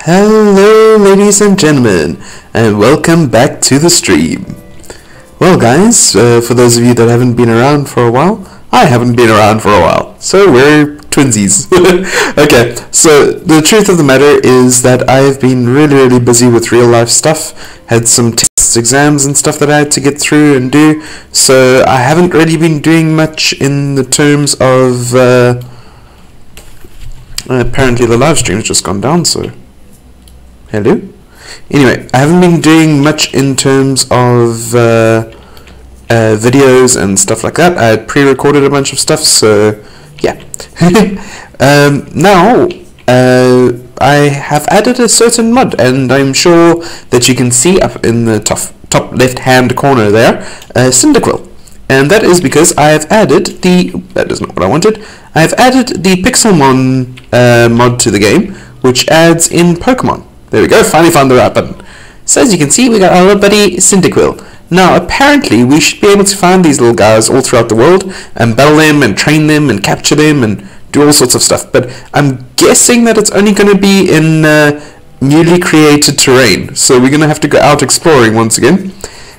Hello ladies and gentlemen, and welcome back to the stream. Well guys, for those of you that haven't been around for a while, I haven't been around for a while, so we're twinsies. Okay, so the truth of the matter is that I've been really busy with real life stuff, had some tests, exams and stuff that I had to get through and do, so I haven't really been doing much in the terms of, apparently the live stream's just gone down, so hello? Anyway, I haven't been doing much in terms of videos and stuff like that. I had pre-recorded a bunch of stuff, so yeah. Now, I have added a certain mod, and I'm sure that you can see up in the top left-hand corner there, Cyndaquil. And that is because I have added that is not what I wanted, I have added the Pixelmon mod to the game, which adds in Pokemon. There we go, finally found the right button. So as you can see, we got our little buddy Cyndaquil. Now apparently we should be able to find these little guys all throughout the world and battle them and train them and capture them and do all sorts of stuff. But I'm guessing that it's only going to be in newly created terrain. So we're going to have to go out exploring once again.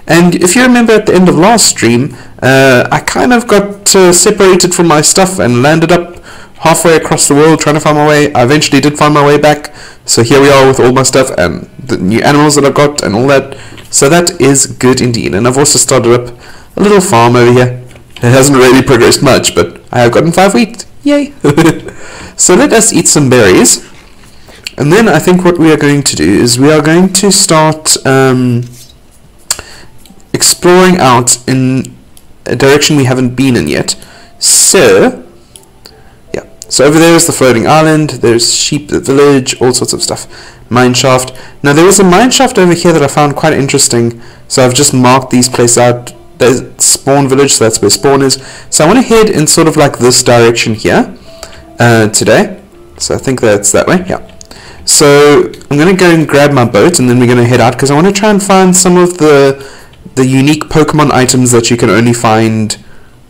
And if you remember at the end of last stream, I kind of got separated from my stuff and landed up halfway across the world trying to find my way. I eventually did find my way back, so here we are with all my stuff and the new animals that I've got and all that, so that is good indeed. And I've also started up a little farm over here. It hasn't really progressed much, but I have gotten 5 wheat, yay. So let us eat some berries, and then I think what we are going to do is we are going to start exploring out in a direction we haven't been in yet. So over there is the floating island, there's sheep, the village, all sorts of stuff. Mineshaft. Now there was a mineshaft over here that I found quite interesting, so I've just marked these places out. There's spawn village, so that's where spawn is. So I want to head in sort of like this direction here today. So I think that's that way, yeah. So I'm going to go and grab my boat and then we're going to head out because I want to try and find some of the unique Pokemon items that you can only find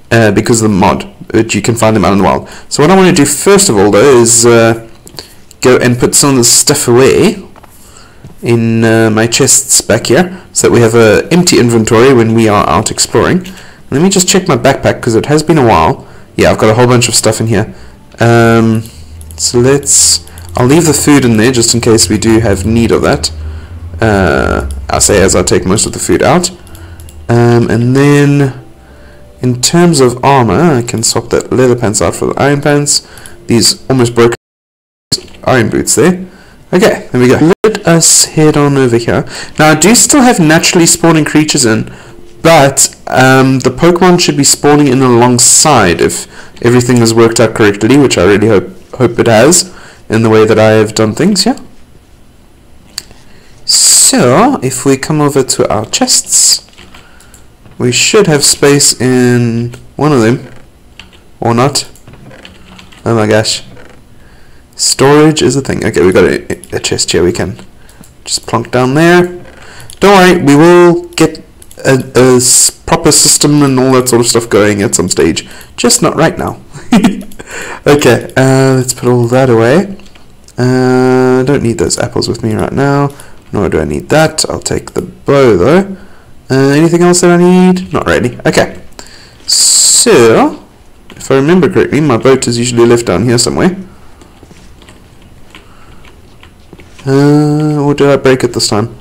because of the mod. But you can find them out in the wild. So what I want to do first of all though is go and put some of the stuff away in my chests back here so that we have an empty inventory when we are out exploring. Let me just check my backpack because it has been a while. Yeah, I've got a whole bunch of stuff in here. So I'll leave the food in there just in case we do have need of that. I'll say as I take most of the food out. And then in terms of armor, I can swap that leather pants out for the iron pants. These almost broken iron boots there. Okay, there we go. Let us head on over here. Now I do still have naturally spawning creatures in, but the Pokemon should be spawning in alongside if everything has worked out correctly, which I really hope it has in the way that I have done things, yeah? So, if we come over to our chests, we should have space in one of them, or not. Oh my gosh. Storage is a thing. Okay, we got a chest here we can just plonk down there. Don't worry, we will get a proper system and all that sort of stuff going at some stage. Just not right now. Okay, let's put all that away. I don't need those apples with me right now, nor do I need that. I'll take the bow though. Anything else that I need? Not really. Okay. So, if I remember correctly, my boat is usually left down here somewhere. Or did I break it this time?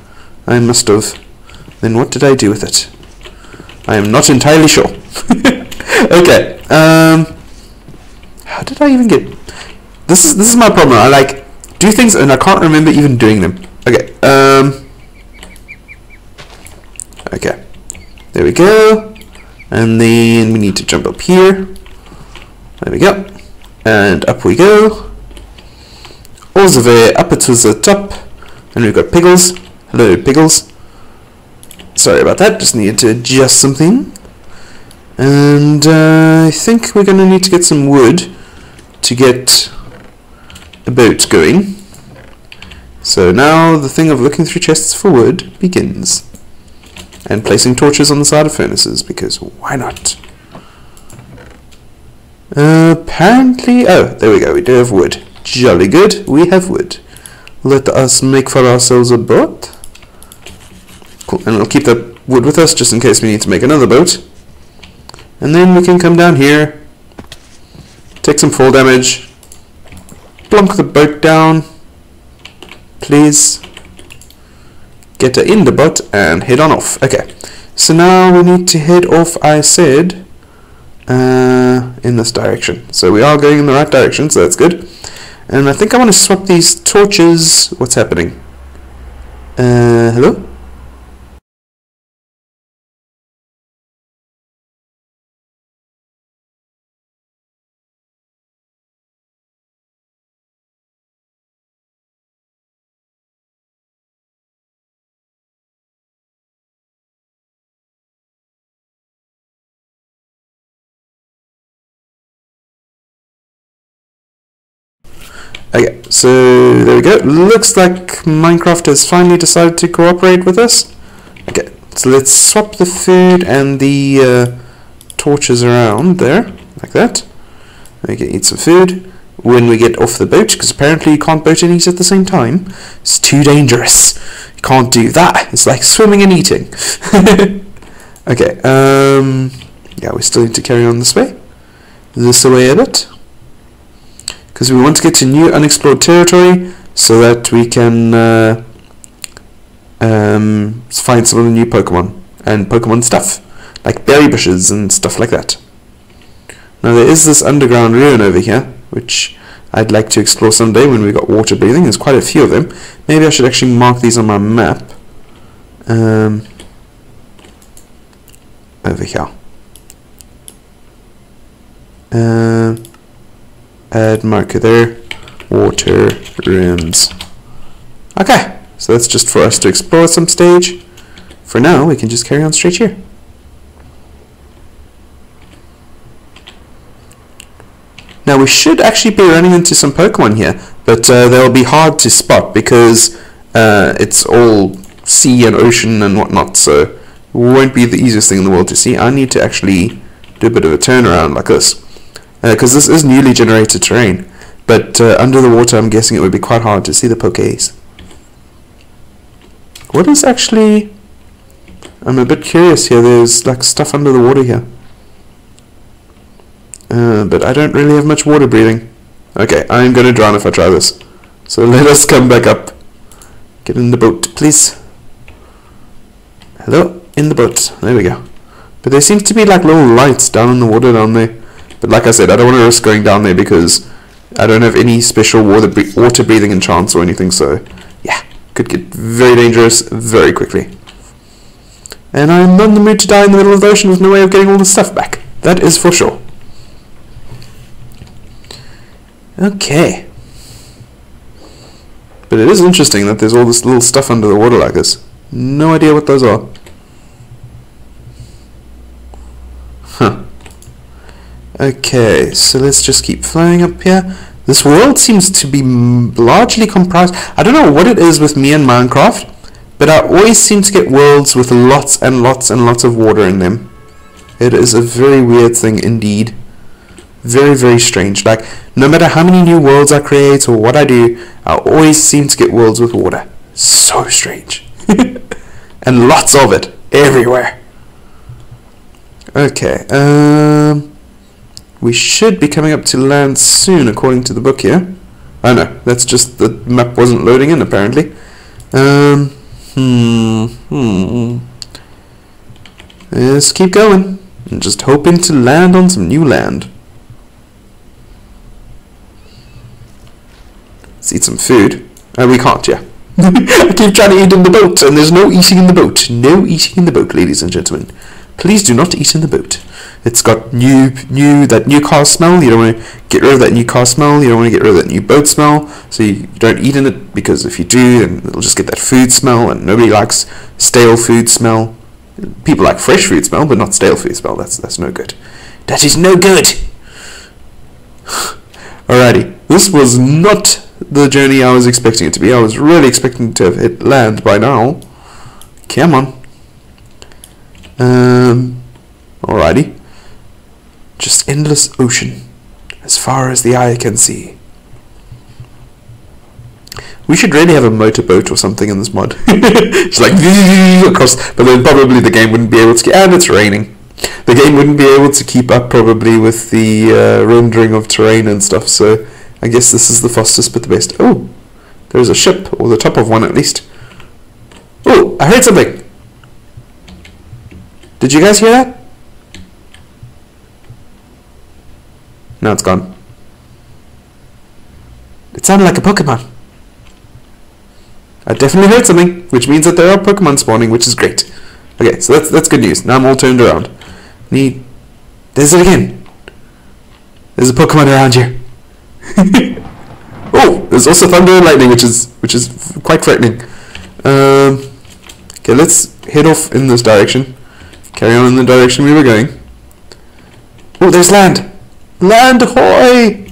I must have. Then what did I do with it? I am not entirely sure. Okay. How did I even get... This is my problem. I like do things and I can't remember even doing them. Okay. Okay, there we go, and then we need to jump up here. There we go, and up we go. All the way up to the top, and we've got Piggles. Hello, Piggles. Sorry about that. Just needed to adjust something, and I think we're going to need to get some wood to get a boat going. So now the thing of looking through chests for wood begins. And placing torches on the side of furnaces, because why not? Apparently... Oh, there we go, we do have wood. Jolly good, we have wood. let us make for ourselves a boat. Cool, and we'll keep that wood with us just in case we need to make another boat. And then we can come down here, take some fall damage, plonk the boat down, please, get her in the boat and head on off. Okay, so now we need to head off, I said, in this direction. So we are going in the right direction, so that's good. And I think I want to swap these torches. What's happening? Hello? Okay, so there we go. Looks like Minecraft has finally decided to cooperate with us. Okay, so let's swap the food and the torches around there, like that. We can eat some food when we get off the boat, because apparently you can't boat and eat at the same time. It's too dangerous. You can't do that. It's like swimming and eating. Okay, yeah, we still need to carry on this way. This way a bit. Because we want to get to new unexplored territory so that we can find some of the new Pokemon and Pokemon stuff, like berry bushes and stuff like that. Now there is this underground ruin over here, which I'd like to explore someday when we've got water breathing. There's quite a few of them. Maybe I should actually mark these on my map. Over here. Add marker there. Water rooms. Okay, so that's just for us to explore at some stage. For now, we can just carry on straight here. Now we should actually be running into some Pokemon here, but they'll be hard to spot because it's all sea and ocean and whatnot, so it won't be the easiest thing in the world to see. I need to actually do a bit of a turnaround like this, because this is newly generated terrain, but under the water I'm guessing it would be quite hard to see the Pokés. What is actually... I'm a bit curious here. There's like stuff under the water here. But I don't really have much water breathing. Okay, I'm going to drown if I try this. So let us come back up. Get in the boat, please. Hello? In the boat. There we go. But there seems to be like little lights down in the water down there. But like I said, I don't want to risk going down there because I don't have any special water breathing enchants or anything. So yeah, could get very dangerous very quickly. And I'm not in the mood to die in the middle of the ocean with no way of getting all the stuff back. That is for sure. Okay. But it is interesting that there's all this little stuff under the water like this. No idea what those are. Huh. Okay, so let's just keep flying up here. This world seems to be largely comprised... I don't know what it is with me and Minecraft, but I always seem to get worlds with lots and lots and lots of water in them. It is a very weird thing indeed. Very, very strange. Like, no matter how many new worlds I create or what I do, I always seem to get worlds with water. So strange. And lots of it. Everywhere. Okay. We should be coming up to land soon, according to the book here. Oh no, that's just the map wasn't loading in, apparently. Let's keep going. And just hoping to land on some new land. Let's eat some food. We can't, yeah. I keep trying to eat in the boat, and there's no eating in the boat. No eating in the boat, ladies and gentlemen. Please do not eat in the boat. It's got that new car smell. You don't want to get rid of that new car smell. You don't want to get rid of that new boat smell. So you don't eat in it, because if you do, then it'll just get that food smell, and nobody likes stale food smell. People like fresh food smell, but not stale food smell. That's no good. That is no good. Alrighty, this was not the journey I was expecting it to be. I was really expecting to have hit land by now. Come on. Alrighty. Just endless ocean, as far as the eye can see. We should really have a motorboat or something in this mod. It's like across, but then probably the game wouldn't be able to. And it's raining. The game wouldn't be able to keep up probably with the rendering of terrain and stuff. So I guess this is the fastest but the best. Oh, there's a ship, or the top of one at least. Oh, I heard something. Did you guys hear that? No, it's gone. It sounded like a Pokemon. I definitely heard something, which means that there are Pokemon spawning, which is great. Okay, so that's good news. Now I'm all turned around. There's it again. There's a Pokemon around here. Oh, there's also thunder and lightning, which is quite frightening. Okay, let's head off in this direction. Carry on in the direction we were going. Oh, there's land. Land ahoy!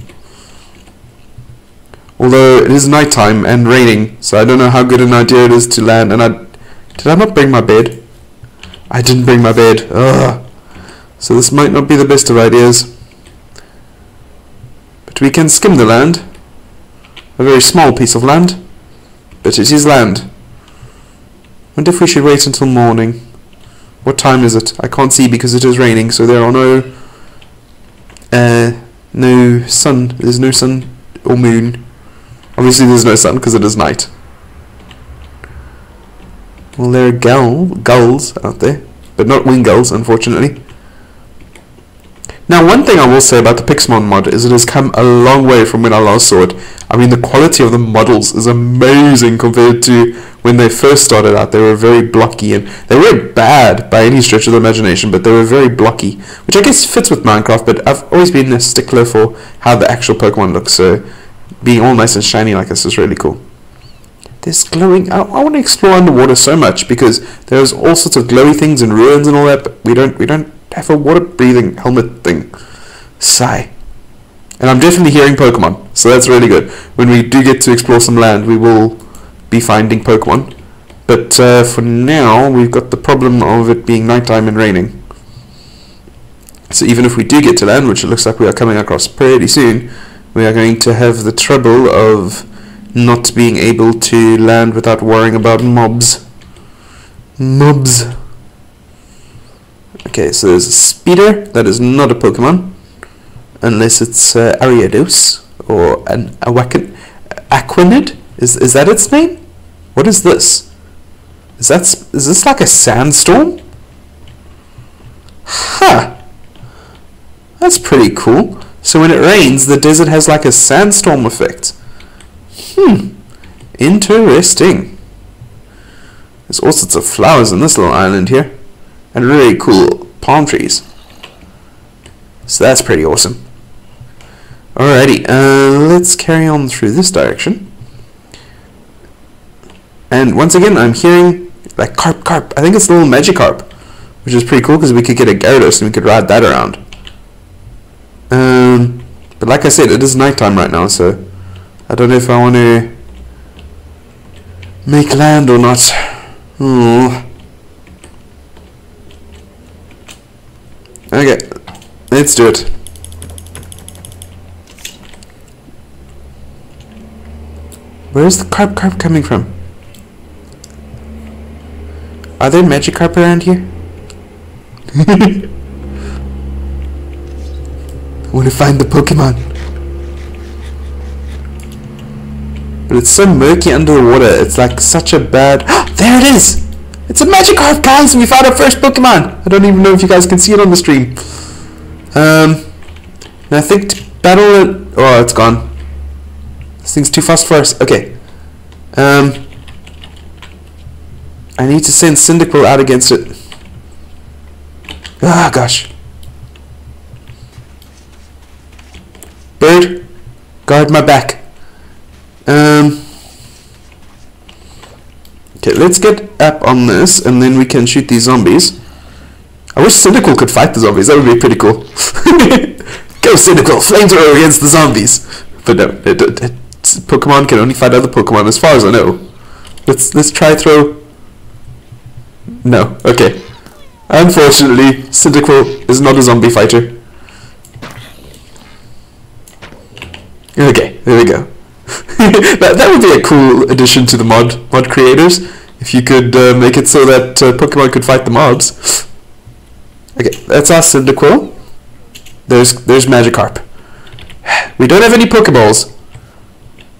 Although it is nighttime and raining, so I don't know how good an idea it is to land. And did I not bring my bed? I didn't bring my bed. Ugh. So this might not be the best of ideas. But we can skim the land. A very small piece of land, but it is land. Wonder if we should wait until morning. What time is it? I can't see because it is raining, so there are no sun. There's no sun or moon. Obviously there's no sun because it is night. Well, there are gulls out there, but not wing gulls, unfortunately. Now, one thing I will say about the Pixelmon mod is it has come a long way from when I last saw it. I mean, the quality of the models is amazing compared to when they first started out. They were very blocky, and they weren't bad by any stretch of the imagination, but they were very blocky, which I guess fits with Minecraft, but I've always been a stickler for how the actual Pokemon looks, so being all nice and shiny like this is really cool. There's glowing. I want to explore underwater so much because there's all sorts of glowy things and ruins and all that, but we don't have a water breathing helmet thing. Sigh. And I'm definitely hearing Pokemon, so that's really good. When we do get to explore some land, we will be finding Pokemon. But for now, we've got the problem of it being nighttime and raining. So even if we do get to land, which it looks like we are coming across pretty soon, we are going to have the trouble of not being able to land without worrying about mobs. Mobs. Okay, so there's a speeder. That is not a Pokemon, unless it's Ariados or an Aquanid. Is that its name? What is this? Is this like a sandstorm? Huh. That's pretty cool. So when it rains, the desert has like a sandstorm effect. Interesting. There's all sorts of flowers in this little island here, and really cool palm trees. So that's pretty awesome. Alrighty, let's carry on through this direction. And once again, I'm hearing like carp. I think it's a little Magikarp, which is pretty cool because we could get a Gyarados and we could ride that around. But like I said, it is nighttime right now, so I don't know if I want to make land or not. Oh. Okay, let's do it. Where's the carp coming from? Are there Magikarp around here? I want to find the Pokemon. But it's so murky under the water. It's like such a bad... There it is! It's a Magikarp, guys! We found our first Pokemon! I don't even know if you guys can see it on the stream. And I think to battle it... Oh, it's gone. This thing's too fast for us. Okay. I need to send Cyndaquil out against it. Ah, gosh. Bird, guard my back. Okay, let's get up on this, and then we can shoot these zombies. I wish Cyndaquil could fight the zombies. That would be pretty cool. Go Cyndaquil, flamethrower against the zombies. But no, Pokemon can only fight other Pokemon, as far as I know. Let's try throw. No, okay. Unfortunately, Cyndaquil is not a zombie fighter. Okay, there we go. That would be a cool addition to the mod creators, if you could make it so that Pokemon could fight the mobs. Okay, that's our Cyndaquil. There's Magikarp. We don't have any Pokeballs,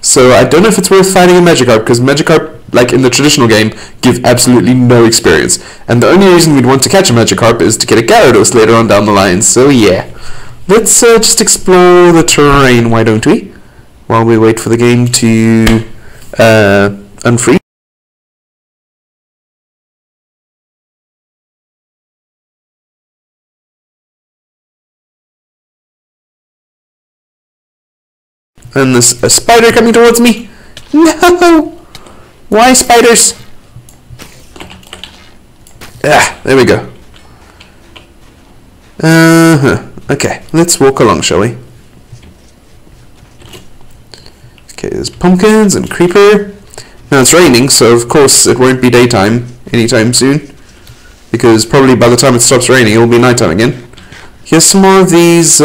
so I don't know if it's worth fighting a Magikarp, because Magikarp, like in the traditional game, give absolutely no experience. And the only reason we'd want to catch a Magikarp is to get a Gyarados later on down the line, so yeah. Let's just explore the terrain, why don't we? While we wait for the game to unfreeze. And there's a spider coming towards me. No! Why spiders? Ah, there we go. Okay, let's walk along, shall we? Okay, there's pumpkins and creeper. Now it's raining, so of course it won't be daytime anytime soon, because probably by the time it stops raining, it'll be nighttime again. Here's some more of these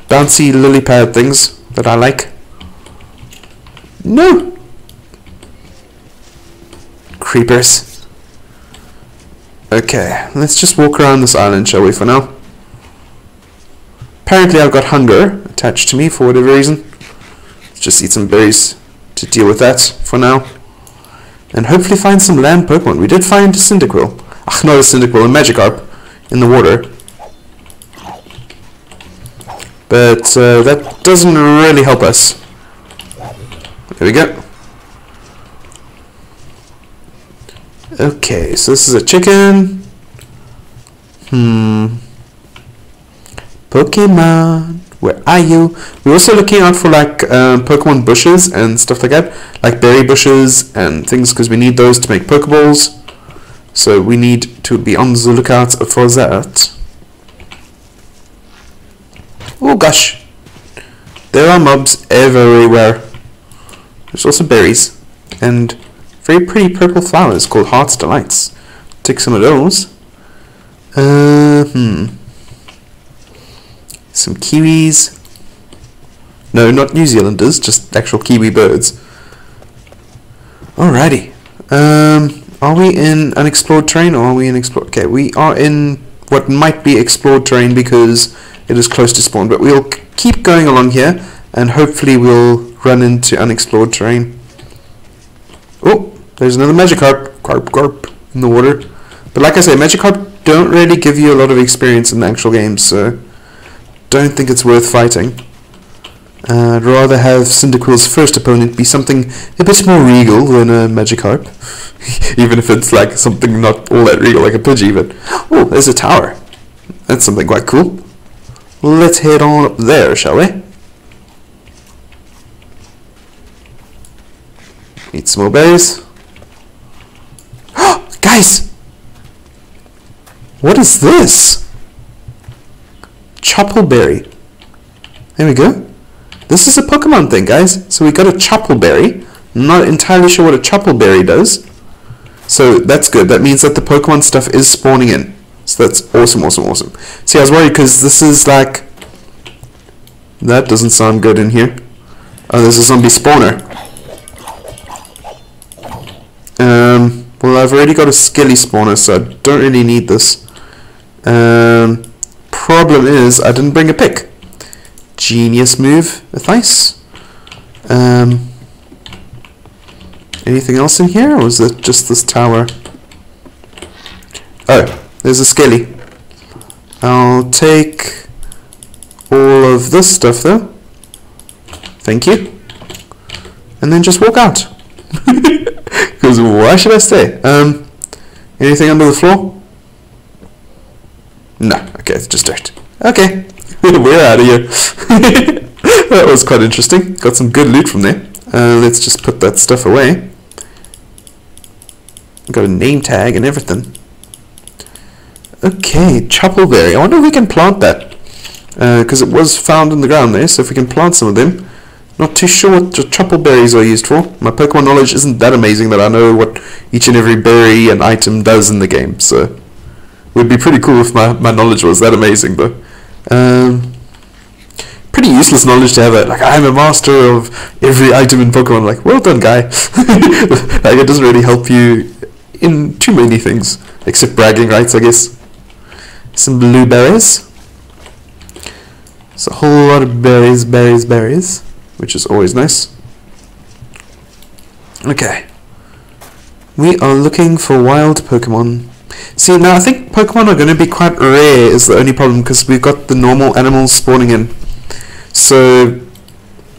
bouncy lily pad things that I like. No! Creepers. Okay, let's just walk around this island, shall we, for now? Apparently I've got hunger attached to me for whatever reason. Let's just eat some berries to deal with that for now. And hopefully find some land Pokemon. We did find a Cyndaquil. Ach, not a Cyndaquil, a Magikarp in the water. But that doesn't really help us. There we go. Okay, so this is a chicken. Pokemon, where are you? We're also looking out for like Pokemon bushes and stuff like that, like berry bushes and things, because we need those to make Pokeballs. So we need to be on the lookout for that. Oh gosh, there are mobs everywhere. There's also berries and very pretty purple flowers called Heart's Delights. Take some of those. Some kiwis. No, not New Zealanders, just actual kiwi birds. Alrighty. Are we in unexplored terrain, or are we in explored? Okay, we are in what might be explored terrain because it is close to spawn, but we'll keep going along here and hopefully we'll run into unexplored terrain. Oh, there's another Magikarp. Carp in the water. But like I say, Magikarp don't really give you a lot of experience in the actual game, so don't think it's worth fighting. I'd rather have Cyndaquil's first opponent be something a bit more regal than a Magikarp. Even if it's like something not all that regal, like a Pidgey, but oh, there's a tower. That's something quite cool. Let's head on up there, shall we? Eat some more berries. Guys! What is this? Choppleberry. There we go. This is a Pokemon thing, guys. So we got a Choppleberry. I'm not entirely sure what a Choppleberry does. So that's good. That means that the Pokemon stuff is spawning in. So that's awesome, awesome, awesome. See, I was worried because this is like... That doesn't sound good in here. Oh, there's a zombie spawner. Well, I've already got a Skilly spawner, so I don't really need this. Problem is, I didn't bring a pick. Genius move, Matthias. Anything else in here, or is it just this tower? Oh, there's a Skilly. I'll take all of this stuff though. Thank you. And then just walk out. Because why should I stay? Anything under the floor? No. Okay, it's just dirt. Okay. We're out of here. That was quite interesting. Got some good loot from there. Let's just put that stuff away. Got a name tag and everything. Okay, Choppleberry. I wonder if we can plant that. Because it was found in the ground there, so if we can plant some of them. Not too sure what the Choppleberries are used for. My Pokemon knowledge isn't that amazing that I know what each and every berry and item does in the game, so it would be pretty cool if my knowledge was that amazing, though. pretty useless knowledge to have it. Like, I'm a master of every item in Pokemon. Like, well done, guy. Like, it doesn't really help you in too many things, except bragging rights, I guess. Some blueberries. It's a whole lot of berries, which is always nice. Okay. We are looking for wild Pokemon. See, now I think Pokemon are going to be quite rare is the only problem, because we've got the normal animals spawning in. So,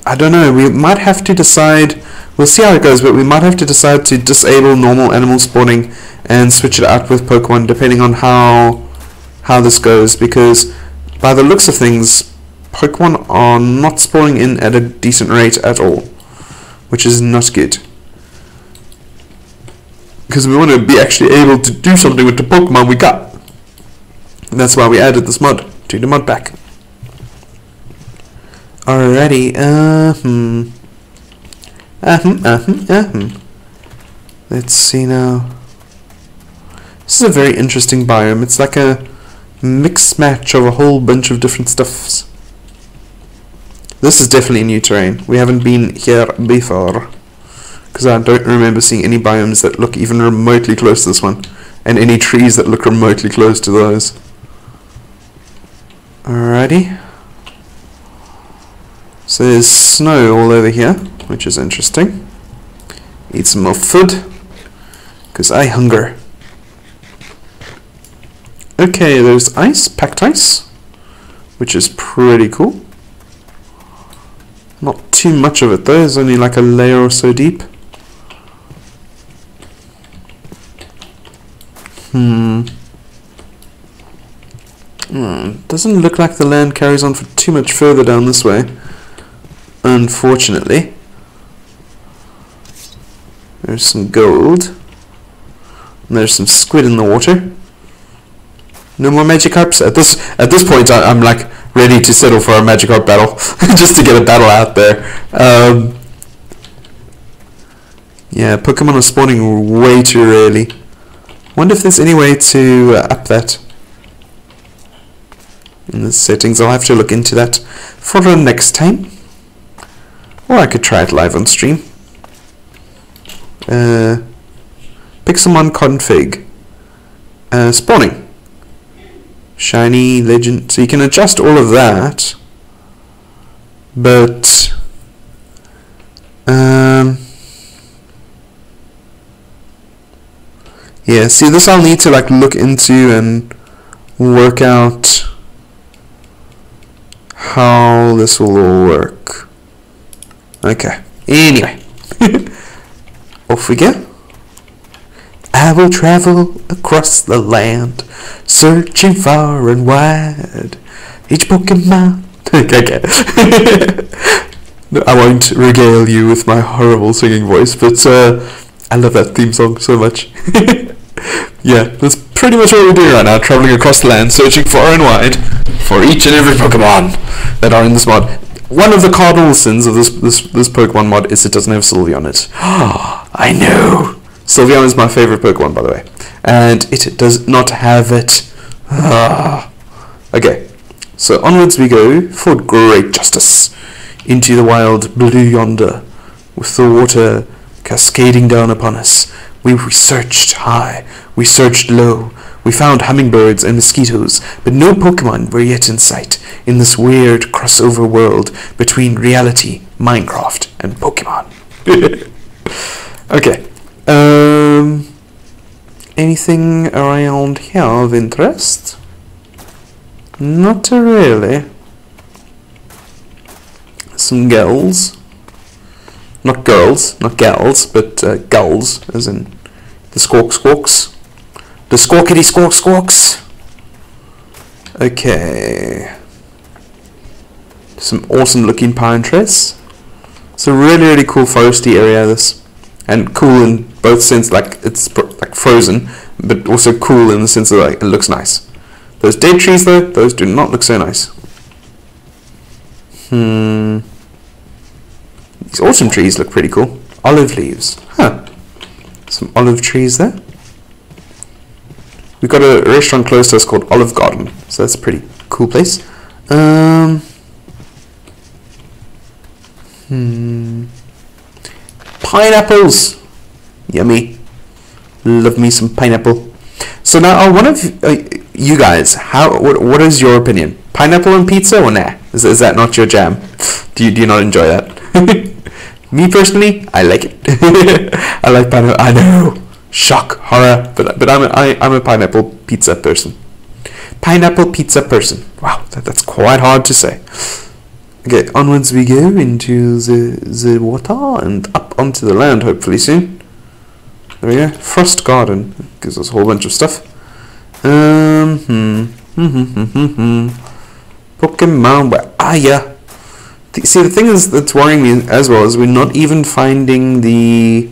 I don't know, we might have to decide, we'll see how it goes, but we might have to decide to disable normal animal spawning and switch it out with Pokemon, depending on how this goes, because by the looks of things, Pokemon are not spawning in at a decent rate at all, which is not good. Because we want to be actually able to do something with the Pokemon we got. And that's why we added this mod to the mod pack. Alrighty, let's see now. This is a very interesting biome. It's like a mixed match of a whole bunch of different stuffs. This is definitely new terrain. We haven't been here before, because I don't remember seeing any biomes that look even remotely close to this one, and any trees that look remotely close to those. Alrighty. So there's snow all over here, which is interesting. Eat some more food, because I hunger. Okay, there's ice, packed ice, which is pretty cool. Not too much of it though, there's only like a layer or so deep. Doesn't look like the land carries on for too much further down this way, unfortunately. There's some gold. And there's some squid in the water. No more Magikarps. At this point, I'm like ready to settle for a Magikarp battle, just to get a battle out there. Yeah, Pokemon are spawning way too rarely. Wonder if there's any way to up that in the settings. I'll have to look into that for the next time, or I could try it live on stream. Pixelmon config. Spawning. Shiny, legend. So you can adjust all of that, but yeah, see, this I'll need to like look into and work out how this will all work. Okay, anyway. Off we go. I will travel across the land, searching far and wide. Each Pokemon. Okay. I won't regale you with my horrible singing voice, but I love that theme song so much. Yeah, that's pretty much what we're doing right now, traveling across the land, searching far and wide for each and every Pokemon that are in this mod. One of the cardinal sins of this Pokemon mod is it doesn't have Sylveon on it. I know! Sylveon is my favorite Pokemon, by the way, and it does not have it. Okay, so onwards we go for great justice into the wild blue yonder, with the water cascading down upon us. We searched high, we searched low, we found hummingbirds and mosquitoes, but no Pokemon were yet in sight in this weird crossover world between reality, Minecraft, and Pokemon. Okay. Anything around here of interest? Not really. Some gulls. Not girls, not gals, but gulls, as in the squawks. The squawkity squawks. Okay. Some awesome looking pine trees. It's a really cool foresty area, this. And cool in both sense, like it's like frozen, but also cool in the sense that like, it looks nice. Those dead trees though, those do not look so nice. These autumn trees look pretty cool. Olive leaves. Huh. Some olive trees there. We've got a restaurant close to us called Olive Garden, so that's a pretty cool place. Pineapples! Yummy. Love me some pineapple. So now, one of you guys, what is your opinion? Pineapple on pizza or nah? Is that not your jam? Do you not enjoy that? Me personally, I like it. I like pineapple. I know, shock, horror, but I'm a pineapple pizza person. Pineapple pizza person. Wow, that's quite hard to say. Okay, onwards we go into the water and up onto the land, hopefully soon. There we go. Frost Garden gives us a whole bunch of stuff. Pokemon, where are ya? See, the thing is that's worrying me as well is we're not even finding the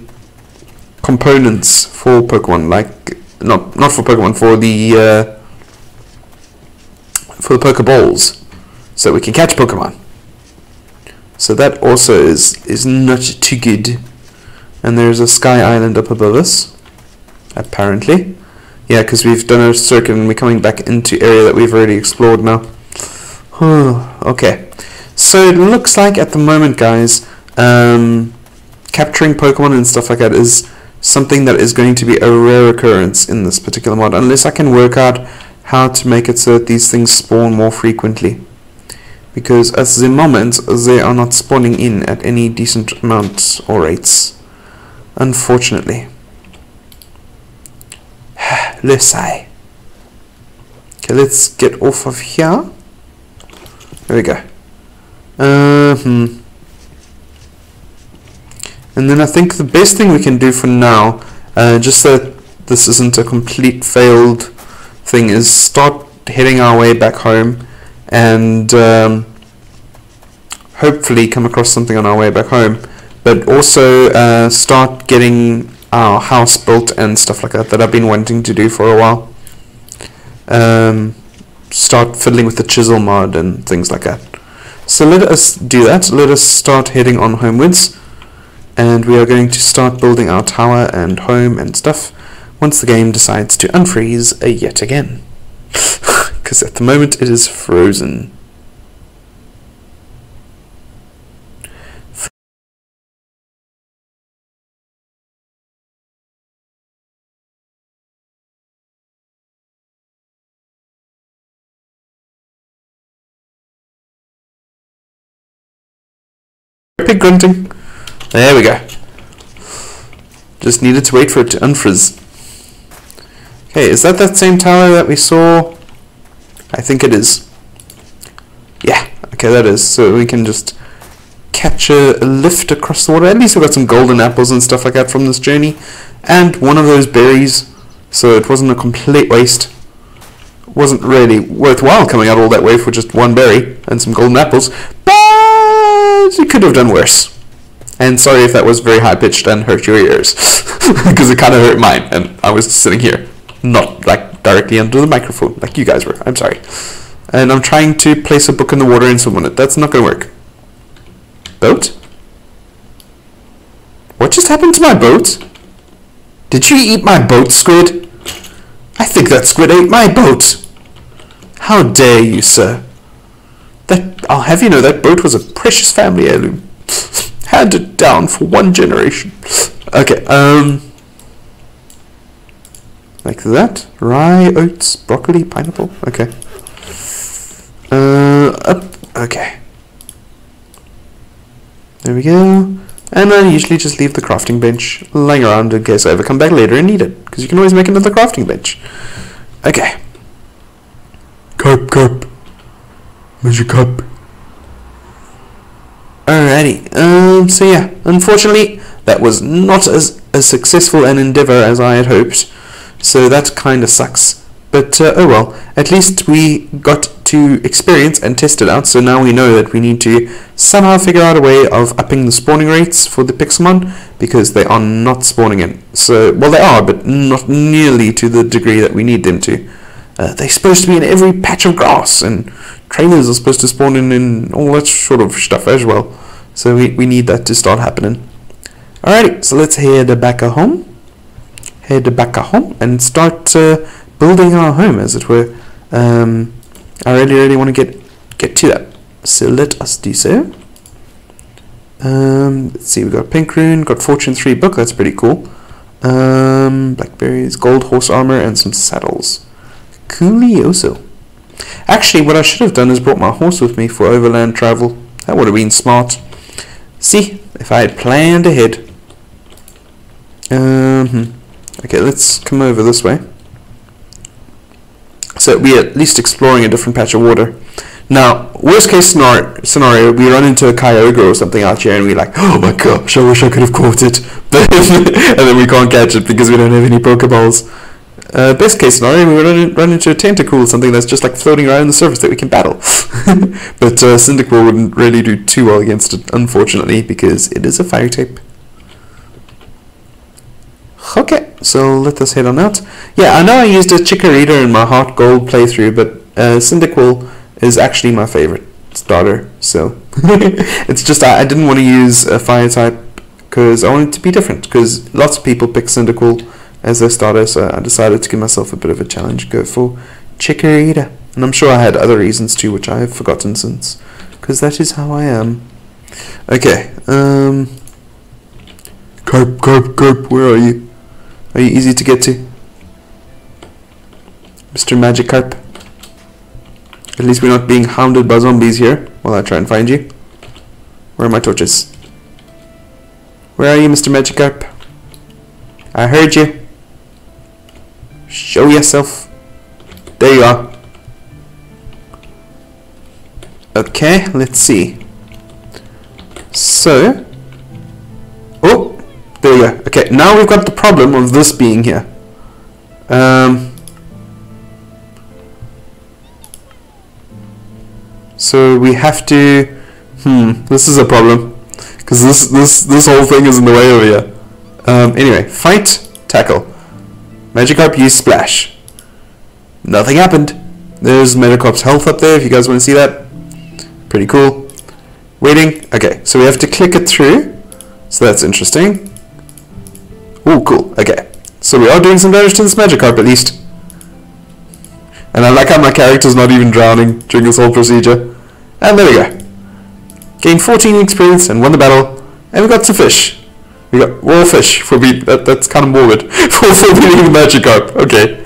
components for Pokemon, like not for Pokemon, for the Pokeballs, so we can catch Pokemon. So that also is not too good. And there's a sky island up above us, apparently. Yeah, because we've done a circuit and we're coming back into area that we've already explored now. Okay. So it looks like at the moment, guys, capturing Pokemon and stuff like that is something that is going to be a rare occurrence in this particular mod, unless I can work out how to make it so that these things spawn more frequently. Because at the moment, they are not spawning in at any decent amounts or rates. Unfortunately. Let's say. Okay, let's get off of here. There we go. And then I think the best thing we can do for now, just so that this isn't a complete failed thing, is start heading our way back home and hopefully come across something on our way back home, but also start getting our house built and stuff like that I've been wanting to do for a while. Start fiddling with the chisel mod and things like that. So let us do that. Let us start heading on homewards, and we are going to start building our tower and home and stuff once the game decides to unfreeze yet again. Because at the moment it is frozen. Pig grunting. There we go. Just needed to wait for it to unfrizz. Okay, is that same tower that we saw? I think it is. Yeah, okay, that is. So we can just catch a lift across the water. At least we got some golden apples and stuff like that from this journey. And one of those berries. So it wasn't a complete waste. It wasn't really worthwhile coming out all that way for just one berry and some golden apples. But you could have done worse. And sorry if that was very high-pitched and hurt your ears. Because it kind of hurt mine. And I was sitting here. Not like directly under the microphone like you guys were. I'm sorry. And I'm trying to place a book in the water and swim on it. That's not going to work. Boat? What just happened to my boat? Did you eat my boat, squid? I think that squid ate my boat. How dare you, sir? I'll have you know that boat was a precious family heirloom. Handed down for one generation. Okay, like that. Rye, oats, broccoli, pineapple. Okay. Up. Okay. There we go. And I usually just leave the crafting bench lying around in case I ever come back later and need it. Because you can always make another crafting bench. Okay. Cup. Magic cup. Alrighty. So yeah, unfortunately, that was not as successful an endeavor as I had hoped. So that kind of sucks. But oh well, at least we got to experience and test it out, so now we know that we need to somehow figure out a way of upping the spawning rates for the Pixelmon, because they are not spawning in. So, well, they are, but not nearly to the degree that we need them to. They're supposed to be in every patch of grass, and trainers are supposed to spawn in all that sort of stuff as well. So we need that to start happening. Alrighty, so let's head back home. And start building our home, as it were. I really want to get to that. So let us do so. Let's see, we got Pink Rune, got Fortune 3 book, that's pretty cool. Blackberries, gold horse armor, and some saddles. Coolioso. Actually, what I should have done is brought my horse with me for overland travel. That would have been smart. See, if I had planned ahead. Okay, let's come over this way. So we're at least exploring a different patch of water. Now, worst case scenario, we run into a Kyogre or something out here and we're like, oh my gosh, I wish I could have caught it. But and then we can't catch it because we don't have any Pokeballs. Best case scenario, we run into a Tentacool, something that's just like floating around the surface that we can battle. But Cyndaquil wouldn't really do too well against it, unfortunately, because it is a fire type. Okay, so let us head on out. Yeah, I know I used a Chikorita in my Heart Gold playthrough, but Cyndaquil is actually my favorite starter, so it's just I didn't want to use a fire type because I wanted it to be different, because lots of people pick Cyndaquil as their starter, so I decided to give myself a bit of a challenge, go for Chikorita. And I'm sure I had other reasons too, which I have forgotten since, because that is how I am. Okay, Carp, where are you? Are you easy to get to? Mr. Magikarp? At least we're not being hounded by zombies here while I try and find you. Where are my torches? Where are you, Mr. Magikarp? I heard you. Show yourself. There you are. Okay, let's see. So, oh, there we go. Okay, now we've got the problem of this being here. So we have to. This is a problem because this whole thing is in the way over here. Anyway, fight, tackle. Magikarp use splash. Nothing happened. There's Magikarp's health up there if you guys want to see that. Pretty cool. Waiting. Okay, so we have to click it through. So that's interesting. Oh, cool. Okay, so we are doing some damage to this Magikarp at least. And I like how my character's not even drowning during this whole procedure. And there we go. Gained 14 experience and won the battle. And we got some fish. We got raw fish for being that's kind of morbid for beating the Magikarp. Okay.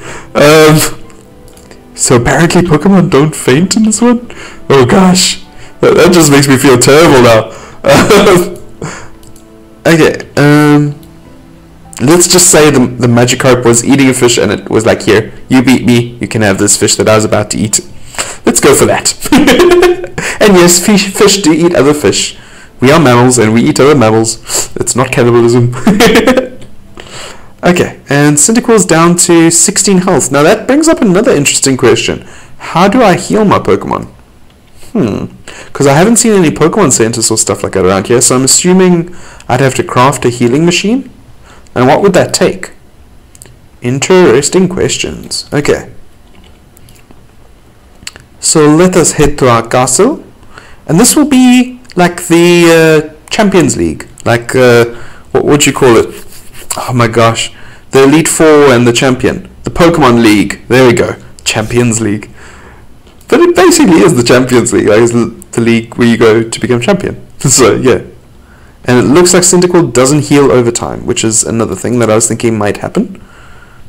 So apparently Pokemon don't faint in this one. Oh gosh, that just makes me feel terrible now. Okay. Let's just say the Magikarp was eating a fish and it was like, here, you beat me, you can have this fish that I was about to eat. Let's go for that. And yes, fish do eat other fish. We are mammals and we eat other mammals. It's not cannibalism. Okay, and Cyndaquil's down to 16 health. Now that brings up another interesting question. How do I heal my Pokemon? Because I haven't seen any Pokemon centers or stuff like that around here, so I'm assuming I'd have to craft a healing machine. And what would that take? Interesting questions. Okay. So let us head to our castle. And this will be like the Champions League. Like, what would you call it? Oh my gosh. The Elite Four and the Champion. The Pokemon League. There we go. Champions League. But it basically is the Champions League. Like, it's the league where you go to become champion. So, yeah. And it looks like Cyndaquil doesn't heal over time, which is another thing that I was thinking might happen.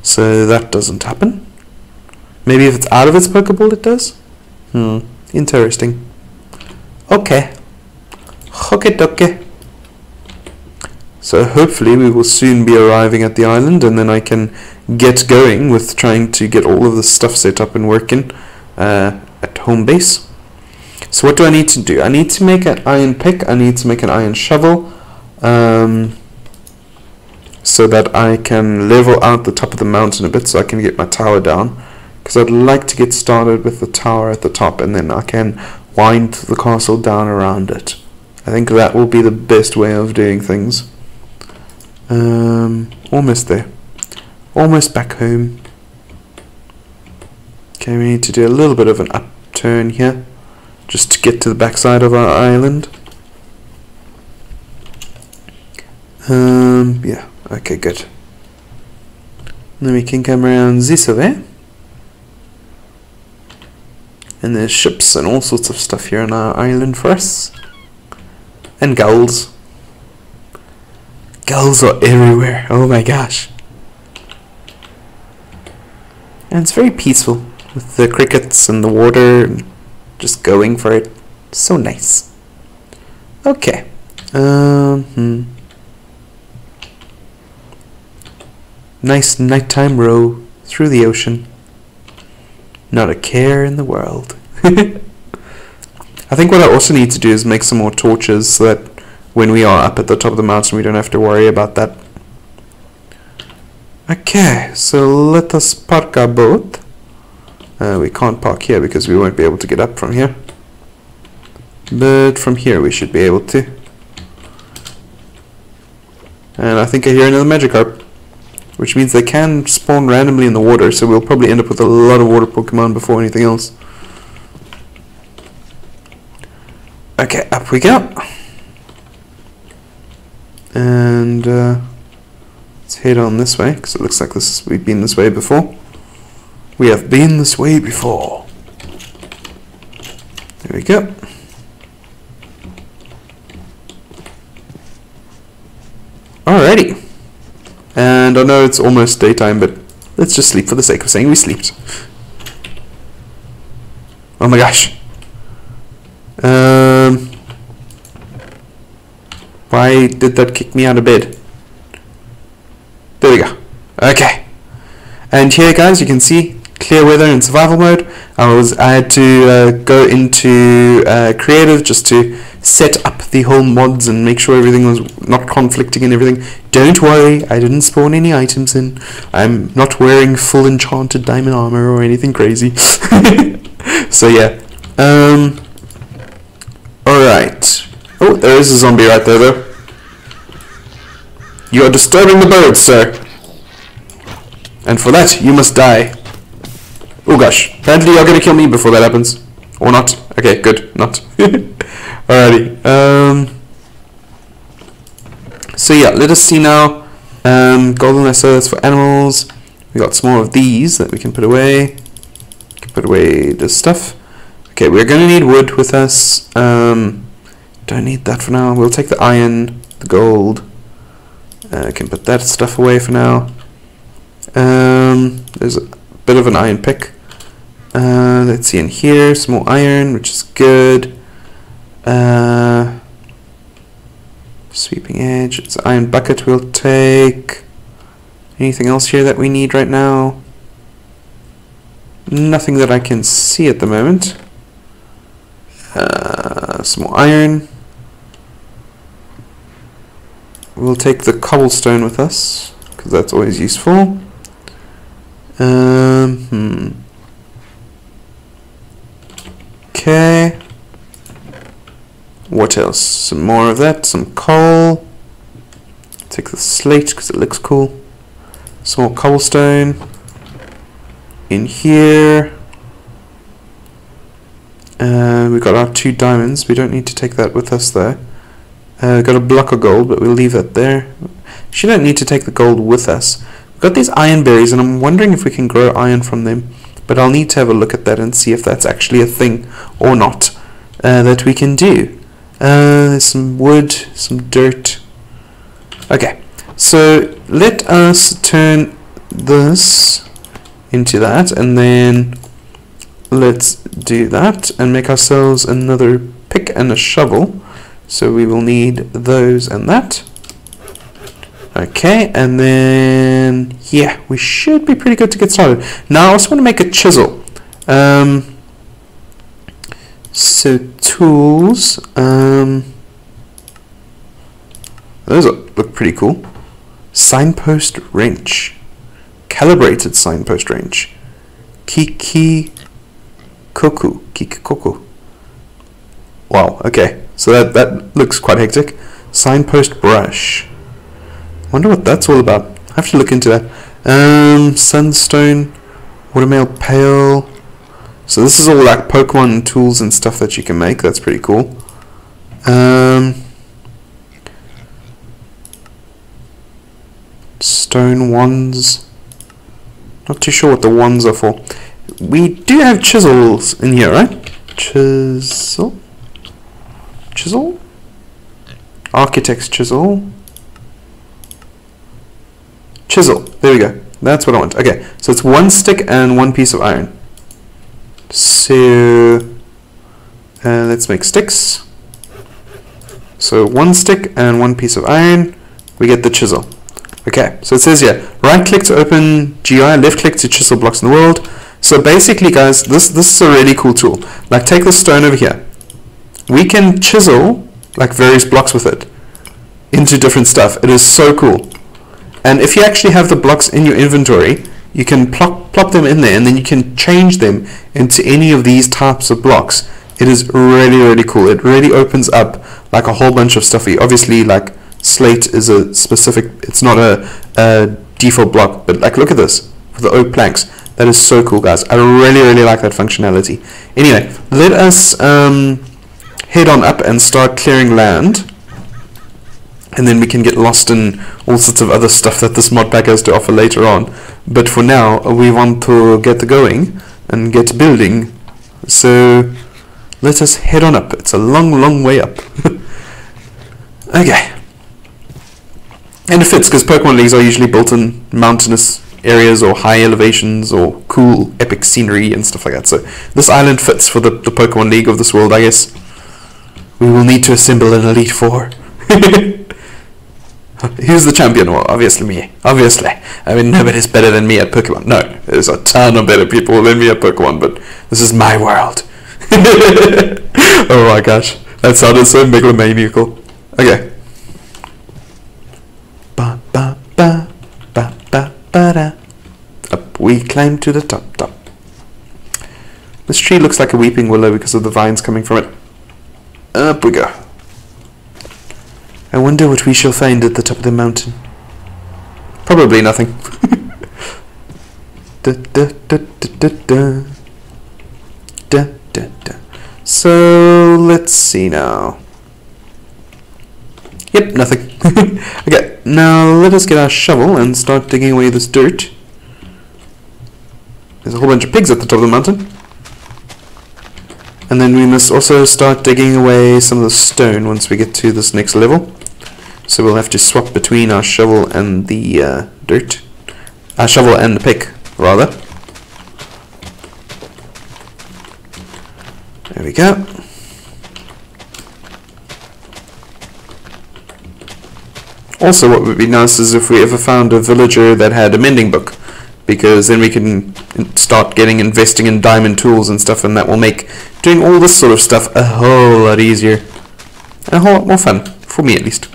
So that doesn't happen. Maybe if it's out of its Pokeball it does? Interesting. Okay. Okie So hopefully we will soon be arriving at the island, and then I can get going with trying to get all of the stuff set up and working at home base. So what do I need to do? I need to make an iron pick, I need to make an iron shovel, so that I can level out the top of the mountain a bit so I can get my tower down. Because I'd like to get started with the tower at the top, and then I can wind the castle down around it. I think that will be the best way of doing things. Almost there. Almost back home. Okay, we need to do a little bit of an upturn here, just to get to the backside of our island. Yeah, okay, good. Then we can come around this way. And there's ships and all sorts of stuff here on our island for us. And gulls. Gulls are everywhere. Oh my gosh. And it's very peaceful with the crickets and the water and just going for it. So nice. Okay. Nice nighttime row through the ocean. Not a care in the world. I think what I also need to do is make some more torches so that when we are up at the top of the mountain we don't have to worry about that. Okay, so let us park our boat. We can't park here because we won't be able to get up from here. But from here we should be able to. And I think I hear another Magikarp, which means they can spawn randomly in the water, so we'll probably end up with a lot of water Pokemon before anything else. Okay, up we go. And let's head on this way, because it looks like we've been this way before. We have been this way before. There we go. Alrighty. And I know it's almost daytime, but let's just sleep for the sake of saying we slept. Oh my gosh. Why did that kick me out of bed? There we go. Okay. And here, guys, you can see clear weather in survival mode. I had to go into creative just to set up the whole mods and make sure everything was not conflicting and everything. Don't worry, I didn't spawn any items in. I'm not wearing full enchanted diamond armor or anything crazy. So yeah. Alright. Oh, there is a zombie right there though. You are disturbing the birds, sir. And for that, you must die. Oh gosh. Apparently you're gonna kill me before that happens. Or not. Okay, good. Not. Alrighty. So yeah, let us see now. Golden essers for animals. We got some more of these that we can put away. Put away this stuff. Okay, we're gonna need wood with us. Don't need that for now. We'll take the iron, the gold. Can put that stuff away for now. There's a bit of an iron pick. Let's see in here, some more iron, which is good. Sweeping edge, it's an iron bucket we'll take. Anything else here that we need right now? Nothing that I can see at the moment. Some more iron. We'll take the cobblestone with us, because that's always useful. Okay. What else? Some more of that, some coal. Take the slate because it looks cool. Some more cobblestone. In here. We've got our 2 diamonds. We don't need to take that with us though. We've got a block of gold, but we'll leave that there. Actually don't need to take the gold with us. We've got these iron berries, and I'm wondering if we can grow iron from them. But I'll need to have a look at that and see if that's actually a thing or not that we can do. There's some wood, some dirt. Okay, so let us turn this into that, and then let's do that and make ourselves another pick and a shovel. So we will need those and that. Okay, and then yeah, we should be pretty good to get started. Now I also want to make a chisel. So tools, those look pretty cool. Signpost wrench, calibrated signpost wrench, Kiki Koku. Wow. Okay, so that looks quite hectic. Signpost brush. Wonder what that's all about. I have to look into that. Sunstone, watermail pail. So this is all like Pokemon tools and stuff that you can make. That's pretty cool. Stone wands. Not too sure what the wands are for. We do have chisels in here, right? Chisel? Architect's chisel. chisel. There we go. That's what I want. Okay, so it's 1 stick and 1 piece of iron. So let's make sticks. So 1 stick and 1 piece of iron. We get the chisel. Okay, so it says here, right click to open GI, left click to chisel blocks in the world. So basically, guys, this is a really cool tool. Like, take the stone over here. We can chisel like various blocks with it into different stuff. It is so cool. And if you actually have the blocks in your inventory, you can plop them in there, and then you can change them into any of these types of blocks. It is really, really cool. It really opens up like a whole bunch of stuff for you. Obviously, like, slate is a specific, it's not a default block, but like, look at this with the oak planks. That is so cool, guys. I really, really like that functionality. Anyway, let us head on up and start clearing land, and then we can get lost in all sorts of other stuff that this mod pack has to offer later on. But for now, we want to get going and get building. So let us head on up. It's a long, long way up. Okay. And it fits, because Pokemon Leagues are usually built in mountainous areas or high elevations or cool epic scenery and stuff like that. So this island fits for the Pokemon League of this world, I guess. We will need to assemble an Elite Four. Who's the champion? Well, obviously me. Obviously. I mean, nobody's better than me at Pokemon. No, there's a ton of better people than me at Pokemon, but this is my world. Oh my gosh. That sounded so megalomaniacal. Okay. Ba ba ba ba ba ba da. Up we climb to the top. This tree looks like a weeping willow because of the vines coming from it. Up we go. I wonder what we shall find at the top of the mountain. Probably nothing. Da, da, da, da, da, da. Da, da, da. So let's see now. Yep, nothing. Okay, now let us get our shovel and start digging away this dirt. There's a whole bunch of pigs at the top of the mountain. And then we must also start digging away some of the stone once we get to this next level. So we'll have to swap between our shovel and the dirt. Our shovel and the pick, rather. There we go. Also, what would be nice is if we ever found a villager that had a mending book, because then we can start investing in diamond tools and stuff, and that will make doing all this sort of stuff a whole lot easier and a whole lot more fun, for me at least.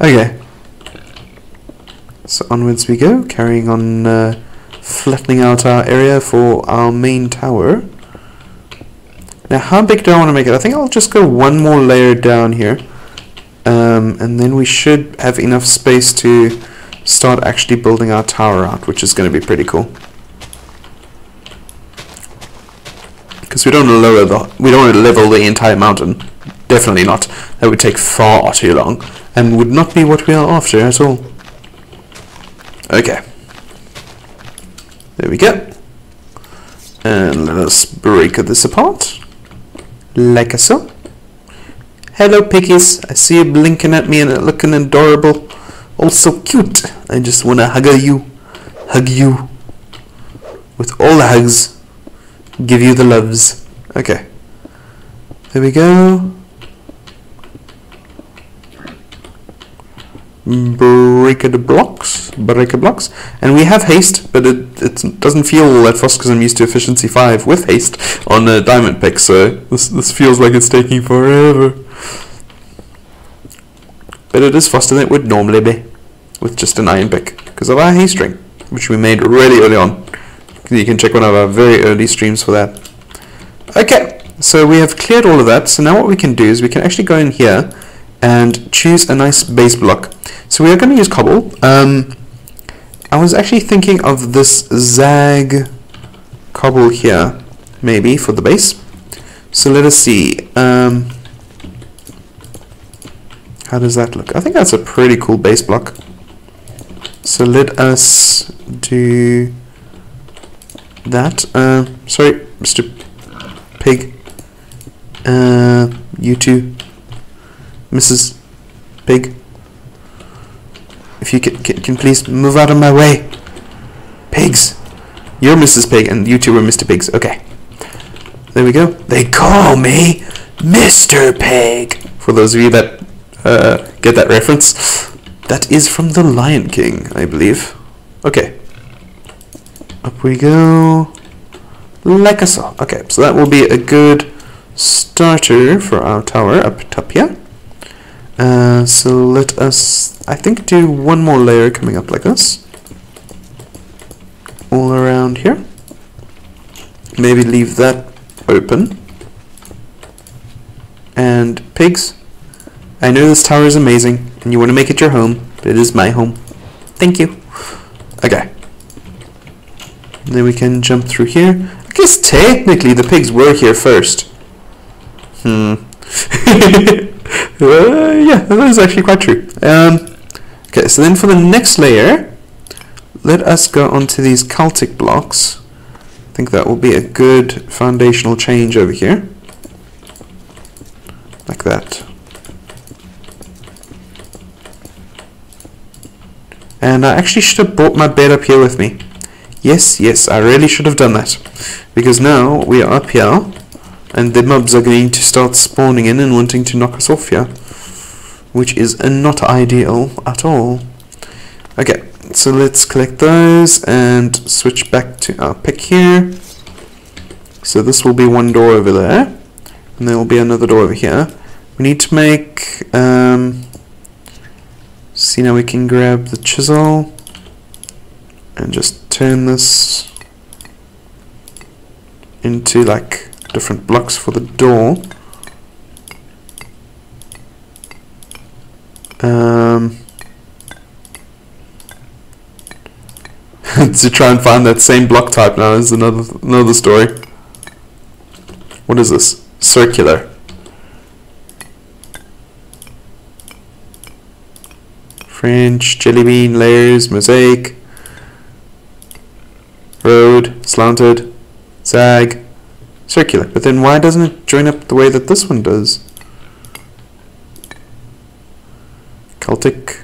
Okay, so onwards we go, carrying on, flattening out our area for our main tower. Now, how big do I want to make it? I think I'll just go one more layer down here, and then we should have enough space to start actually building our tower out, which is going to be pretty cool. Because we don't want to level the entire mountain. Definitely not. That would take far too long, and would not be what we are after at all. Okay. There we go. And let us break this apart. Like so. Hello, piggies. I see you blinking at me and looking adorable. Also cute. I just want to hug you. Hug you. With all the hugs. Give you the loves. Okay. There we go. Break the blocks. And we have haste, but it doesn't feel all that fast because I'm used to efficiency 5 with haste on a diamond pick, so this feels like it's taking forever. But it is faster than it would normally be with just an iron pick because of our haste ring, which we made really early on. You can check one of our very early streams for that. Okay, so we have cleared all of that. So now what we can do is we can actually go in here and choose a nice base block. So we are going to use cobble. I was actually thinking of this zag cobble here, maybe, for the base. So let us see. How does that look? I think that's a pretty cool base block. So let us do that. Sorry, Mr. Pig. You too, Mrs. Pig. if you can please move out of my way. Pigs. You're Mrs. Pig, and you two are Mr. Pigs. Okay. There we go. They call me Mr. Pig. For those of you that get that reference. That is from The Lion King, I believe. Okay. Up we go. Like I saw. Okay, so that will be a good starter for our tower up top here. So let us, I think, do one more layer coming up like this. All around here. Maybe leave that open. And pigs, I know this tower is amazing and you want to make it your home, but it is my home. Thank you. Okay. Then we can jump through here. I guess technically the pigs were here first. Yeah, that is actually quite true. Okay, so then for the next layer, let us go onto these cultic blocks. I think that will be a good foundational change over here. Like that. And I actually should have brought my bed up here with me. Yes, I really should have done that. Because now we are up here, and the mobs are going to start spawning in and wanting to knock us off here. Which is not ideal at all. Okay, so let's collect those and switch back to our pick here. So this will be one door over there. And there will be another door over here. We need to make... see, now we can grab the chisel and just turn this into like different blocks for the door. To try and find that same block type now is another story. What is this? Circular. French, jelly bean, layers, mosaic, road, slanted, zag, circular. But then why doesn't it join up the way that this one does? Celtic.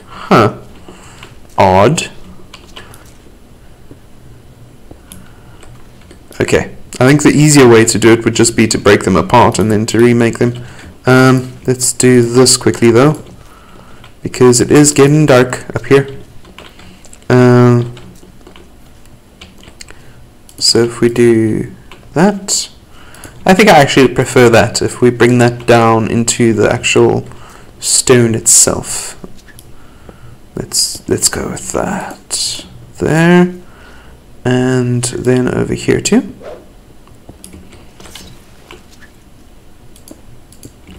Huh. Odd. Okay. I think the easier way to do it would just be to break them apart and then to remake them. Let's do this quickly though, because it is getting dark up here. So if we do that, I think I actually prefer that, if we bring that down into the actual stone itself. Let's go with that there, and then over here too.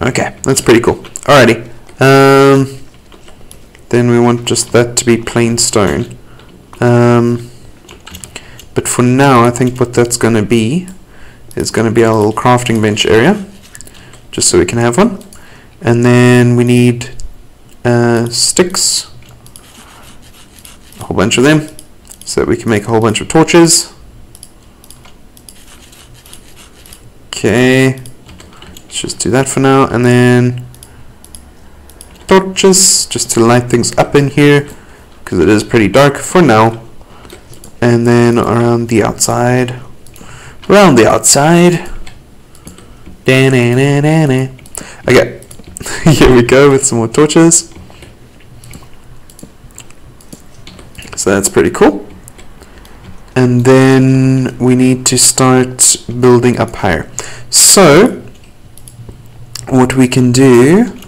Okay, that's pretty cool. Alrighty. Then we want just that to be plain stone. But for now, I think what that's going to be is going to be our little crafting bench area, just so we can have one. And then we need sticks, a whole bunch of them, so that we can make a whole bunch of torches. Okay, let's just do that for now, and then torches just to light things up in here, because it is pretty dark for now. And then around the outside, okay. Here we go with some more torches. So that's pretty cool. And then we need to start building up higher. So what we can do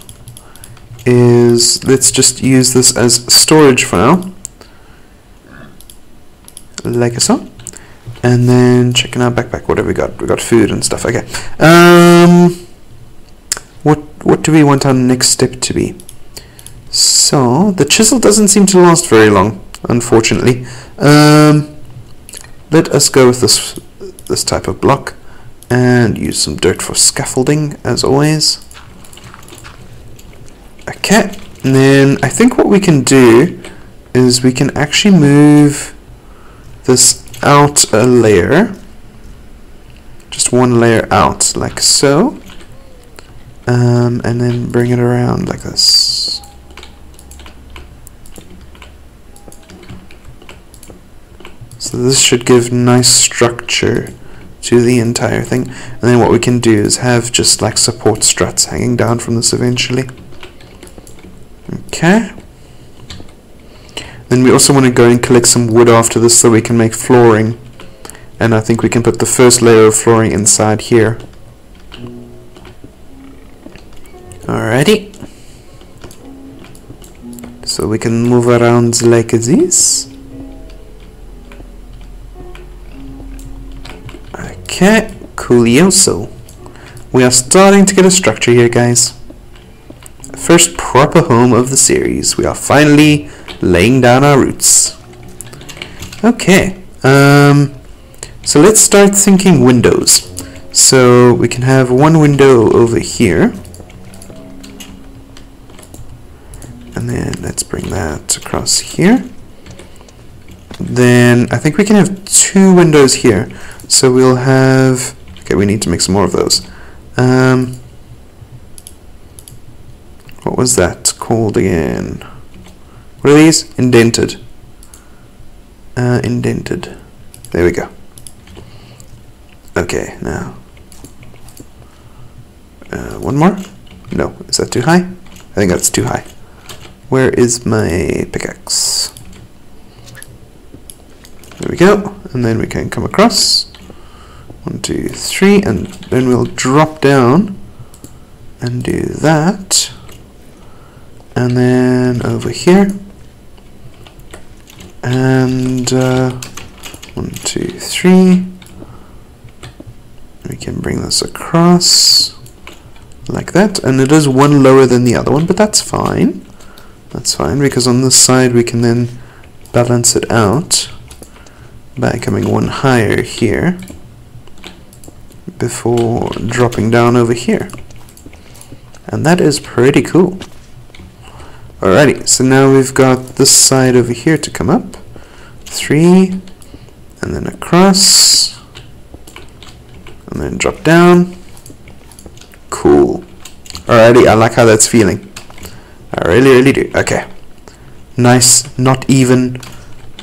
is, let's just use this as storage for now, like so. And then checking our backpack. What have we got? We got food and stuff. Okay. What do we want our next step to be? So the chisel doesn't seem to last very long, unfortunately. Let us go with this type of block and use some dirt for scaffolding as always. Okay. And then I think what we can do is we can actually move this out a layer, just one layer out, like so, and then bring it around like this. So this should give nice structure to the entire thing. And then what we can do is have just like support struts hanging down from this eventually. Okay. Then we also want to go and collect some wood after this so we can make flooring. And I think we can put the first layer of flooring inside here. Alrighty. So we can move around like this. Okay, coolioso. We are starting to get a structure here, guys. First proper home of the series. We are finally laying down our roots. Okay, so let's start thinking windows. So we can have one window over here. And then let's bring that across here. Then I think we can have two windows here. So we'll have... Okay, we need to make some more of those. What was that called again? What are these? Indented. Indented. There we go. Okay, now. One more? No, is that too high? I think that's too high. Where is my pickaxe? There we go. And then we can come across. 1, 2, 3, and then we'll drop down and do that. And then over here. And 1, 2, 3. We can bring this across like that. And it is one lower than the other one, but that's fine. That's fine, because on this side we can then balance it out by coming one higher here before dropping down over here. And that is pretty cool. Alrighty, so now we've got this side over here to come up. 3, and then across, and then drop down. Cool. Alrighty, I like how that's feeling. I really do. Okay. Nice, not even,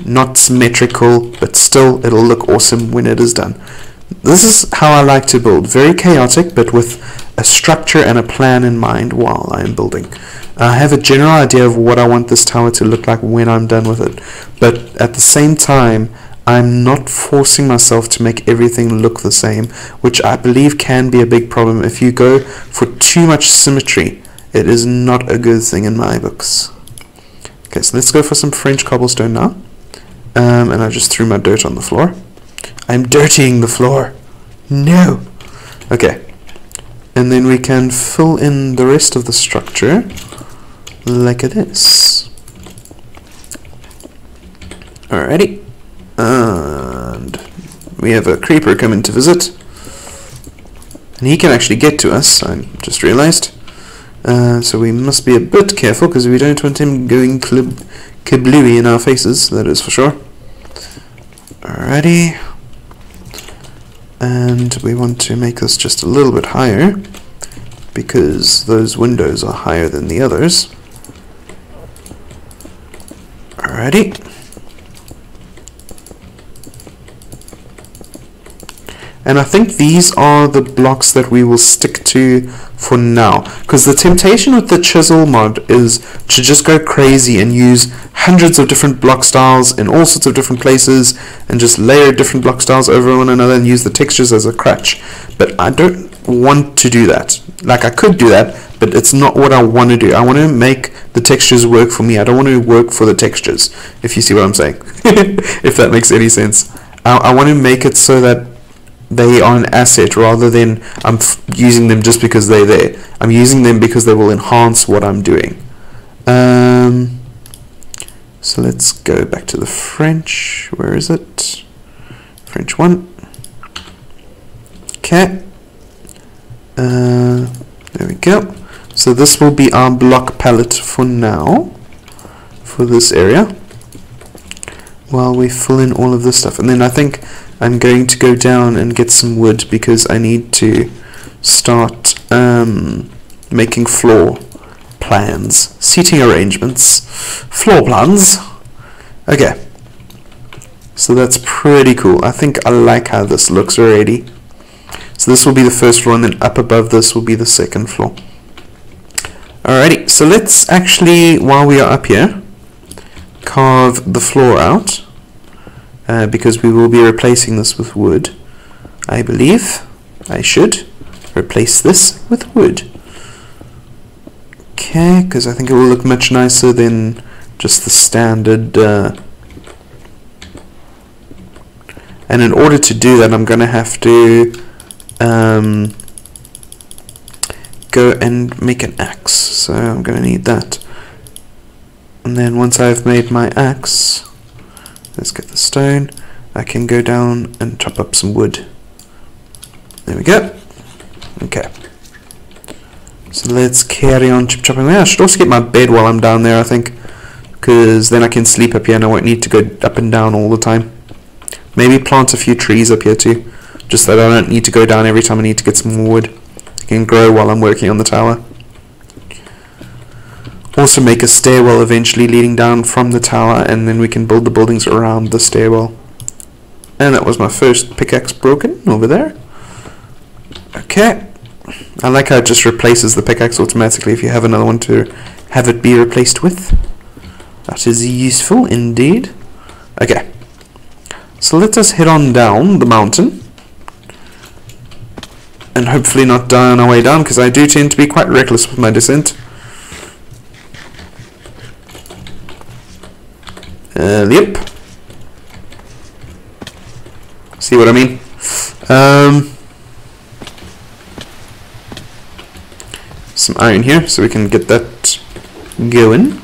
not symmetrical, but still it'll look awesome when it is done. This is how I like to build. Very chaotic, but with a structure and a plan in mind while I am building. I have a general idea of what I want this tower to look like when I'm done with it. But at the same time, I'm not forcing myself to make everything look the same, which I believe can be a big problem. If you go for too much symmetry, it is not a good thing in my books. Okay, so let's go for some French cobblestone now. And I just threw my dirt on the floor. I'm dirtying the floor. No! Okay. And then we can fill in the rest of the structure like this. Alrighty. And we have a creeper coming to visit. And he can actually get to us, I just realized. So we must be a bit careful because we don't want him going kablooey in our faces, that is for sure. Alrighty. And we want to make this just a little bit higher because those windows are higher than the others. Alrighty. And I think these are the blocks that we will stick to for now. Because the temptation with the chisel mod is to just go crazy and use hundreds of different block styles in all sorts of different places and just layer different block styles over one another and use the textures as a crutch. But I don't want to do that. Like, I could do that, but it's not what I want to do. I want to make the textures work for me. I don't want to work for the textures, if you see what I'm saying. If that makes any sense. I want to make it so that they are an asset rather than I'm using them just because they're there. I'm using them because they will enhance what I'm doing. So let's go back to the French. Where is it? French 1. Okay. There we go. So this will be our block palette for now, for this area, while we fill in all of this stuff. And then I think I'm going to go down and get some wood because I need to start making floor plans, seating arrangements, floor plans. Okay, So that's pretty cool. I think I like how this looks already. So this will be the first floor, and then up above this will be the second floor. Alrighty, so let's actually, while we are up here, carve the floor out, because we will be replacing this with wood. I believe I should replace this with wood. Okay, because I think it will look much nicer than just the standard. And in order to do that, I'm going to have to go and make an axe. So I'm going to need that. And then once I've made my axe, let's get the stone, I can go down and chop up some wood. There we go. Okay. So let's carry on chopping away. I should also get my bed while I'm down there, I think, because then I can sleep up here and I won't need to go up and down all the time. Maybe plant a few trees up here too, just that I don't need to go down every time I need to get some more wood. I can grow while I'm working on the tower. Also make a stairwell eventually leading down from the tower, and then we can build the buildings around the stairwell. And that was my first pickaxe broken over there. Okay. I like how it just replaces the pickaxe automatically if you have another one to have it be replaced with. That is useful indeed. Okay. So let us head on down the mountain. And hopefully not die on our way down, because I do tend to be quite reckless with my descent. Yep. See what I mean? Some iron here, so we can get that going.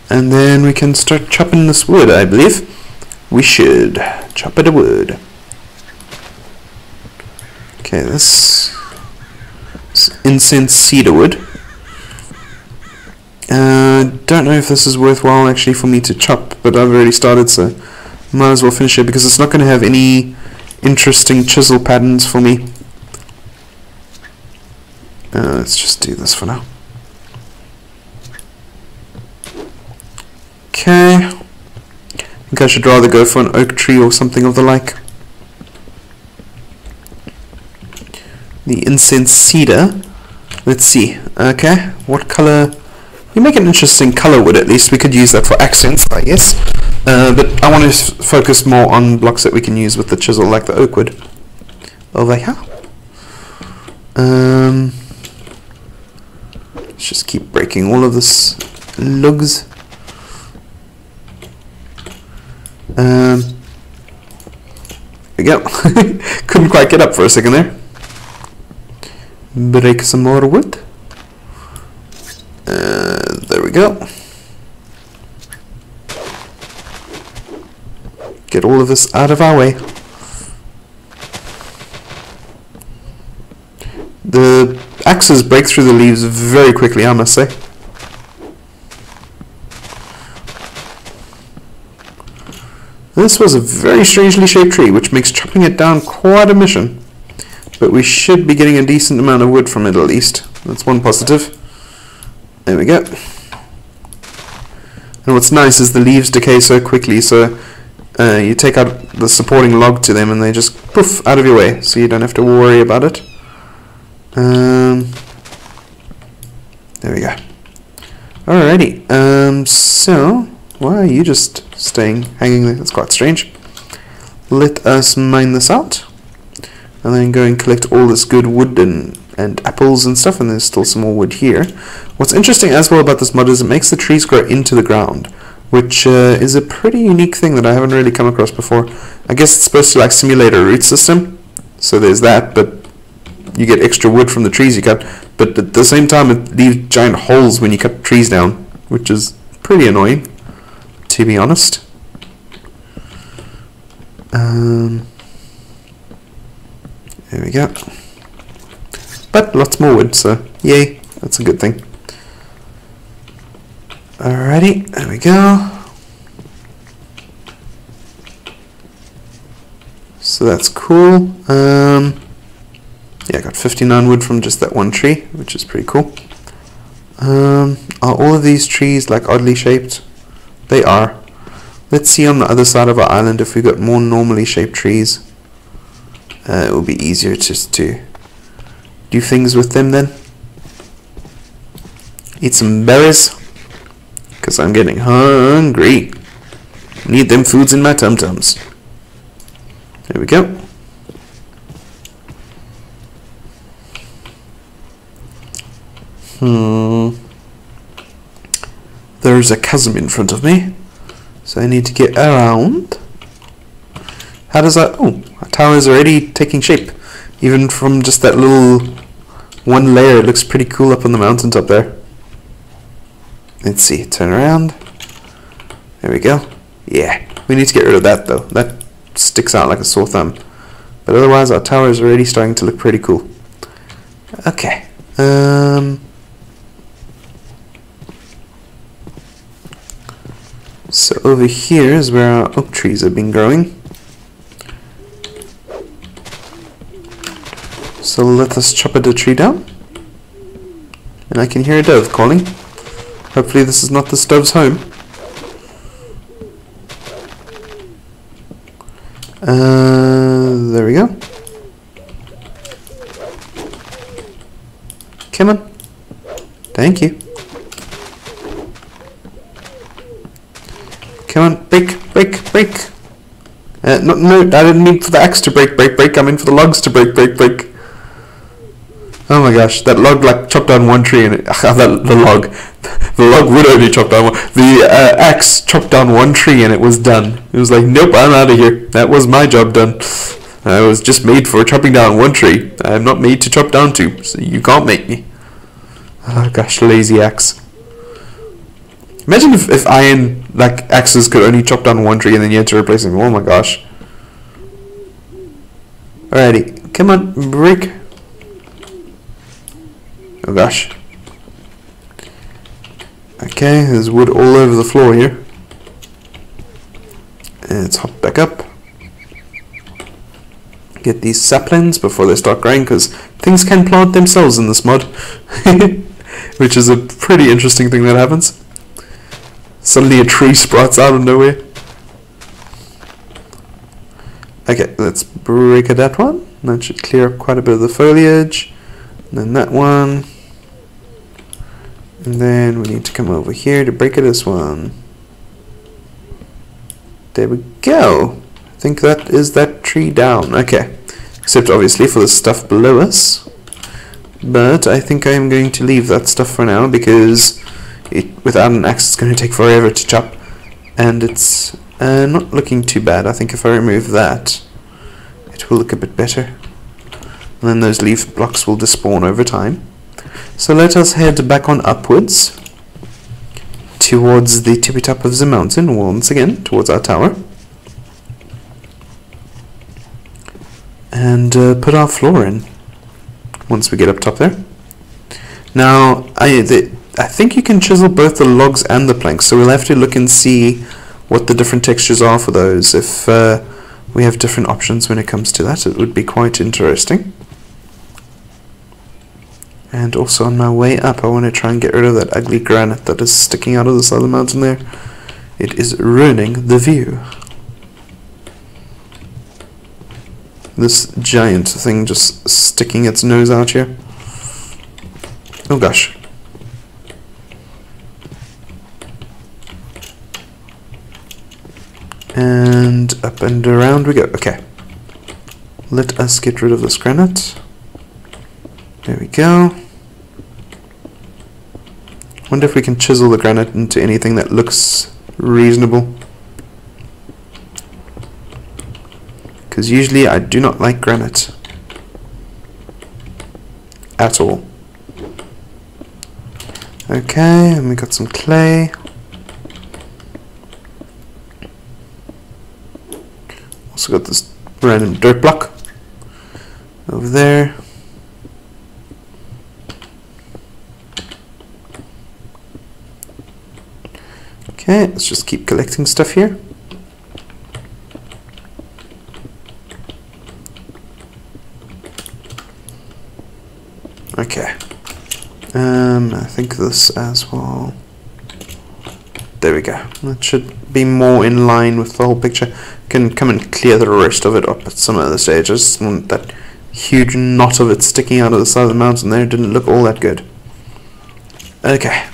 And then we can start chopping this wood, I believe. We should chop it a wood. Okay, this incense cedar wood. Don't know if this is worthwhile actually for me to chop, but I've already started, so might as well finish it because it's not going to have any interesting chisel patterns for me. Let's just do this for now. Okay. I think I should rather go for an oak tree or something of the like. The incense cedar. Let's see. Okay, what color? You make an interesting color wood, at least. We could use that for accents, I guess. But I want to focus more on blocks that we can use with the chisel, like the oak wood. Over here. Let's just keep breaking all of this logs. There we go. Couldn't quite get up for a second there. Break some more wood. There we go. Get all of this out of our way. The axes break through the leaves very quickly, I must say. This was a very strangely shaped tree, which makes chopping it down quite a mission. But we should be getting a decent amount of wood from it at least. That's one positive. There we go. And what's nice is the leaves decay so quickly, so you take out the supporting log to them and they just poof out of your way, so you don't have to worry about it. There we go. Alrighty. So why are you just hanging there? That's quite strange. Let us mine this out, and then go and collect all this good wood and apples and stuff, and there's still some more wood here. What's interesting as well about this mod is it makes the trees grow into the ground, which is a pretty unique thing that I haven't really come across before. I guess it's supposed to like simulate a root system, so there's that, but you get extra wood from the trees you cut, but at the same time it leaves giant holes when you cut trees down, which is pretty annoying, to be honest. There we go. But lots more wood, so yay, that's a good thing. Alrighty, there we go. So that's cool. Yeah, I got 59 wood from just that one tree, which is pretty cool. Are all of these trees like oddly shaped? They are. Let's see on the other side of our island if we've got more normally shaped trees. It will be easier just to do things with them then. Eat some berries, because I'm getting hungry. Need them foods in my tum-tums. There we go. There's a chasm in front of me, so I need to get around. How does that... Oh, our tower is already taking shape. Even from just that little one layer, it looks pretty cool up on the mountaintop there. Let's see, turn around. There we go. Yeah, we need to get rid of that though. That sticks out like a sore thumb. But otherwise, our tower is already starting to look pretty cool. Okay. So over here is where our oak trees have been growing. So let us chop the tree down. And I can hear a dove calling. Hopefully this is not this dove's home. There we go. Come on. Thank you. Come on, break, break, break. No, I didn't mean for the axe to break, break, break. I mean for the logs to break, break, break. Oh my gosh, that log like chopped down one tree and the log would only chop down one. The axe chopped down one tree and it was done. It was like, nope, I'm out of here. That was my job done. I was just made for chopping down one tree. I'm not made to chop down two, so you can't make me. Oh gosh, lazy axe. Imagine if iron like axes could only chop down one tree and then you had to replace them. Oh my gosh. Alrighty, come on, break. Oh gosh. Okay, there's wood all over the floor here. And let's hop back up. Get these saplings before they start growing, because things can plant themselves in this mod. Which is a pretty interesting thing that happens. Suddenly a tree sprouts out of nowhere. Okay, let's break that one. That should clear up quite a bit of the foliage. And then that one. And then we need to come over here to break this one. There we go. I think that is that tree down. Okay. Except obviously for the stuff below us. But I think I am going to leave that stuff for now, because without an axe it's going to take forever to chop. And it's not looking too bad. I think if I remove that, it will look a bit better. And then those leaf blocks will despawn over time. So let us head back on upwards towards the tippy top of the mountain, once again towards our tower, and put our floor in once we get up top there. Now I think you can chisel both the logs and the planks, so we'll have to look and see what the different textures are for those. If we have different options when it comes to that, it would be quite interesting. And also on my way up, I want to try and get rid of that ugly granite that is sticking out of the side of the mountain there. It is ruining the view. This giant thing just sticking its nose out here. Oh gosh. And up and around we go. Okay. Let us get rid of this granite. There we go. Wonder if we can chisel the granite into anything that looks reasonable. Because usually I do not like granite. At all. Okay, and we got some clay. Also got this random dirt block over there. Okay, let's just keep collecting stuff here. Okay. I think this as well. there we go. That should be more in line with the whole picture. Can come and clear the rest of it up at some other stage. I just want that huge knot of it sticking out of the side of the mountain there. It didn't look all that good. Okay.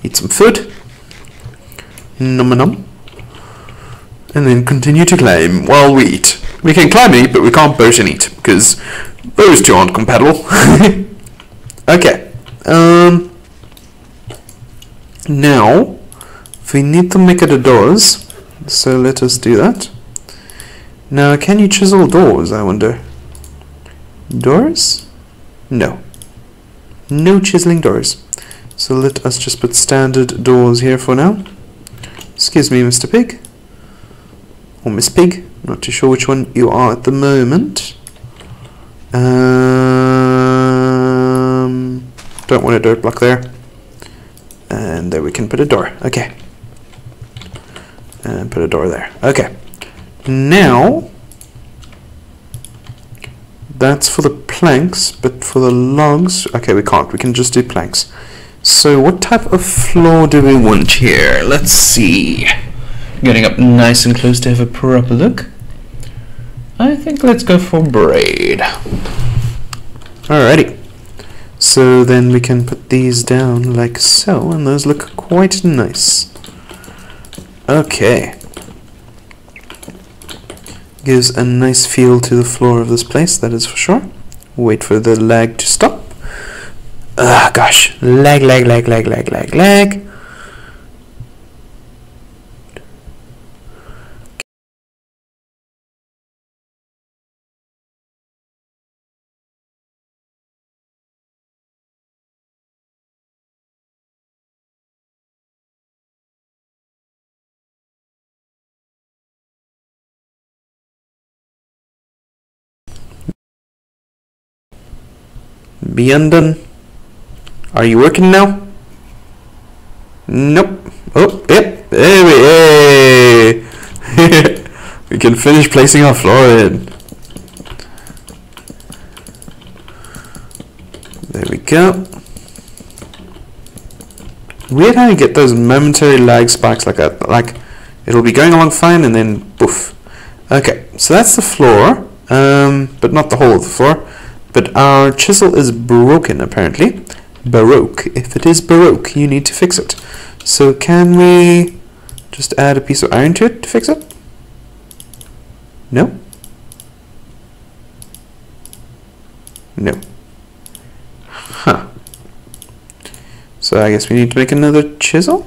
Eat some food. Num num. And then continue to climb while we eat. We can climb and eat, but we can't boat and eat, because those two aren't compatible. Okay. Now, we need to make it a doors, so let us do that. Now, can you chisel doors, I wonder? Doors? No. No chiseling doors. So let us just put standard doors here for now. Excuse me, Mr. Pig. Or Miss Pig. Not too sure which one you are at the moment. Don't want a dirt block there. And there we can put a door. Okay. And put a door there. Okay. Now, that's for the planks, but for the logs, okay, we can't. We can just do planks. So what type of floor do we want here? Let's see. Getting up nice and close to have a proper look. I think let's go for braid. Alrighty. So then we can put these down like so, and those look quite nice. Okay. Gives a nice feel to the floor of this place, that is for sure. Wait for the lag to stop. Ah, gosh. Lag. Be undone. Are you working now? Nope. Oh, yep. Hey. We can finish placing our floor in. There we go. Weird how you get those momentary lag spikes like that. Like, it'll be going along fine and then poof. Okay, so that's the floor, but not the whole of the floor. But our chisel is broken, apparently. Baroque. If it is Baroque, you need to fix it. So can we just add a piece of iron to it to fix it? No? No. Huh. So I guess we need to make another chisel.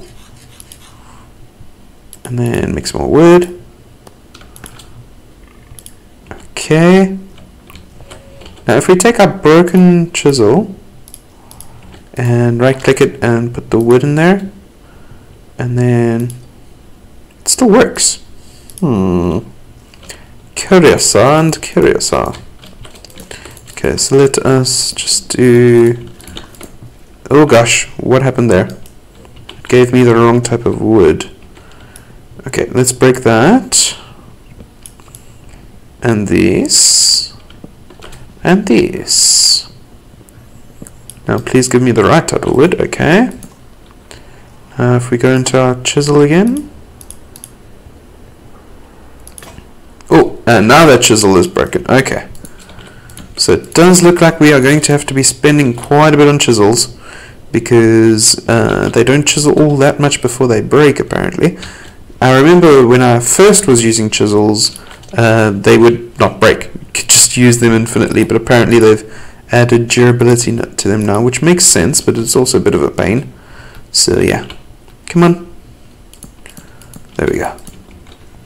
And then make some more wood. Okay. Now if we take our broken chisel and right click it and put the wood in there, and then it still works. Curious and curious. Okay, so let us just do, oh gosh, what happened there? It gave me the wrong type of wood. Okay, let's break that. And this. And this. Now please give me the right type of wood. Okay. If we go into our chisel again. Oh, and now that chisel is broken. Okay. So it does look like we are going to have to be spending quite a bit on chisels, because they don't chisel all that much before they break, apparently. I remember when I first was using chisels, they would not break. You could just use them infinitely, but apparently they've added durability to them now, which makes sense, but it's also a bit of a pain. So yeah, come on. There we go.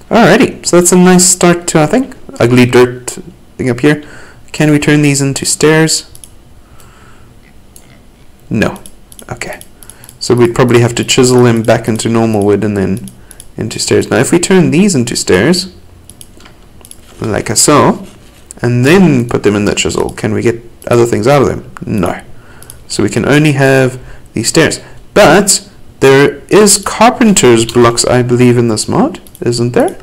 Alrighty, so that's a nice start to, I think, ugly dirt thing up here. Can we turn these into stairs? No. Okay. So we'd probably have to chisel them back into normal wood and then into stairs. Now if we turn these into stairs, like I saw, and then put them in the chisel, can we get other things out of them? No. So we can only have these stairs. But there is carpenter's blocks, I believe, in this mod, isn't there?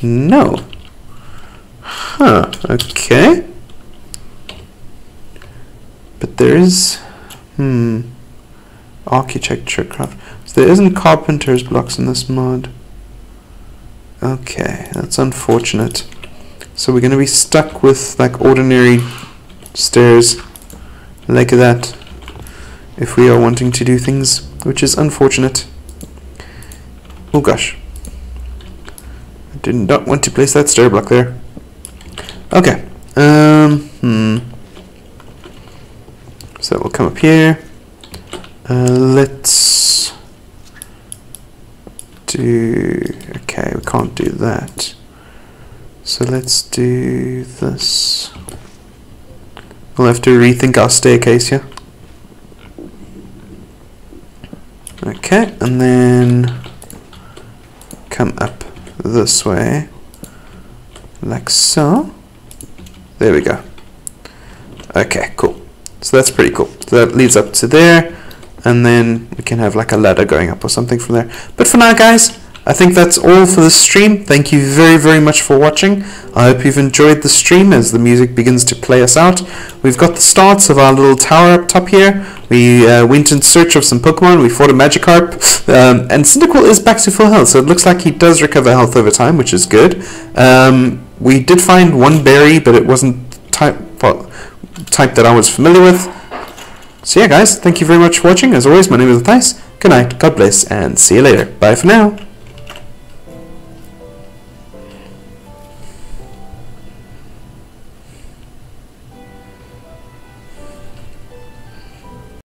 No. Huh, okay. But there is Architecture craft. So there isn't carpenter's blocks in this mod. Okay, that's unfortunate. So we're going to be stuck with like ordinary stairs like that if we are wanting to do things, which is unfortunate. Oh gosh. I did not want to place that stair block there. Okay. So we'll come up here. Let's do... Okay, we can't do that. So let's do this. We'll have to rethink our staircase here. Okay, and then come up this way, like so. There we go. Okay, cool. So that's pretty cool. So that leads up to there, and then we can have like a ladder going up or something from there. But for now, guys, I think that's all for this stream. Thank you very, very much for watching. I hope you've enjoyed the stream as the music begins to play us out. We've got the starts of our little tower up top here. We went in search of some Pokemon. We fought a Magikarp. And Cyndaquil is back to full health, so it looks like he does recover health over time, which is good. We did find one berry, but it wasn't type that I was familiar with. So yeah, guys, thank you very much for watching. As always, my name is Matthias. Good night, God bless, and see you later. Bye for now.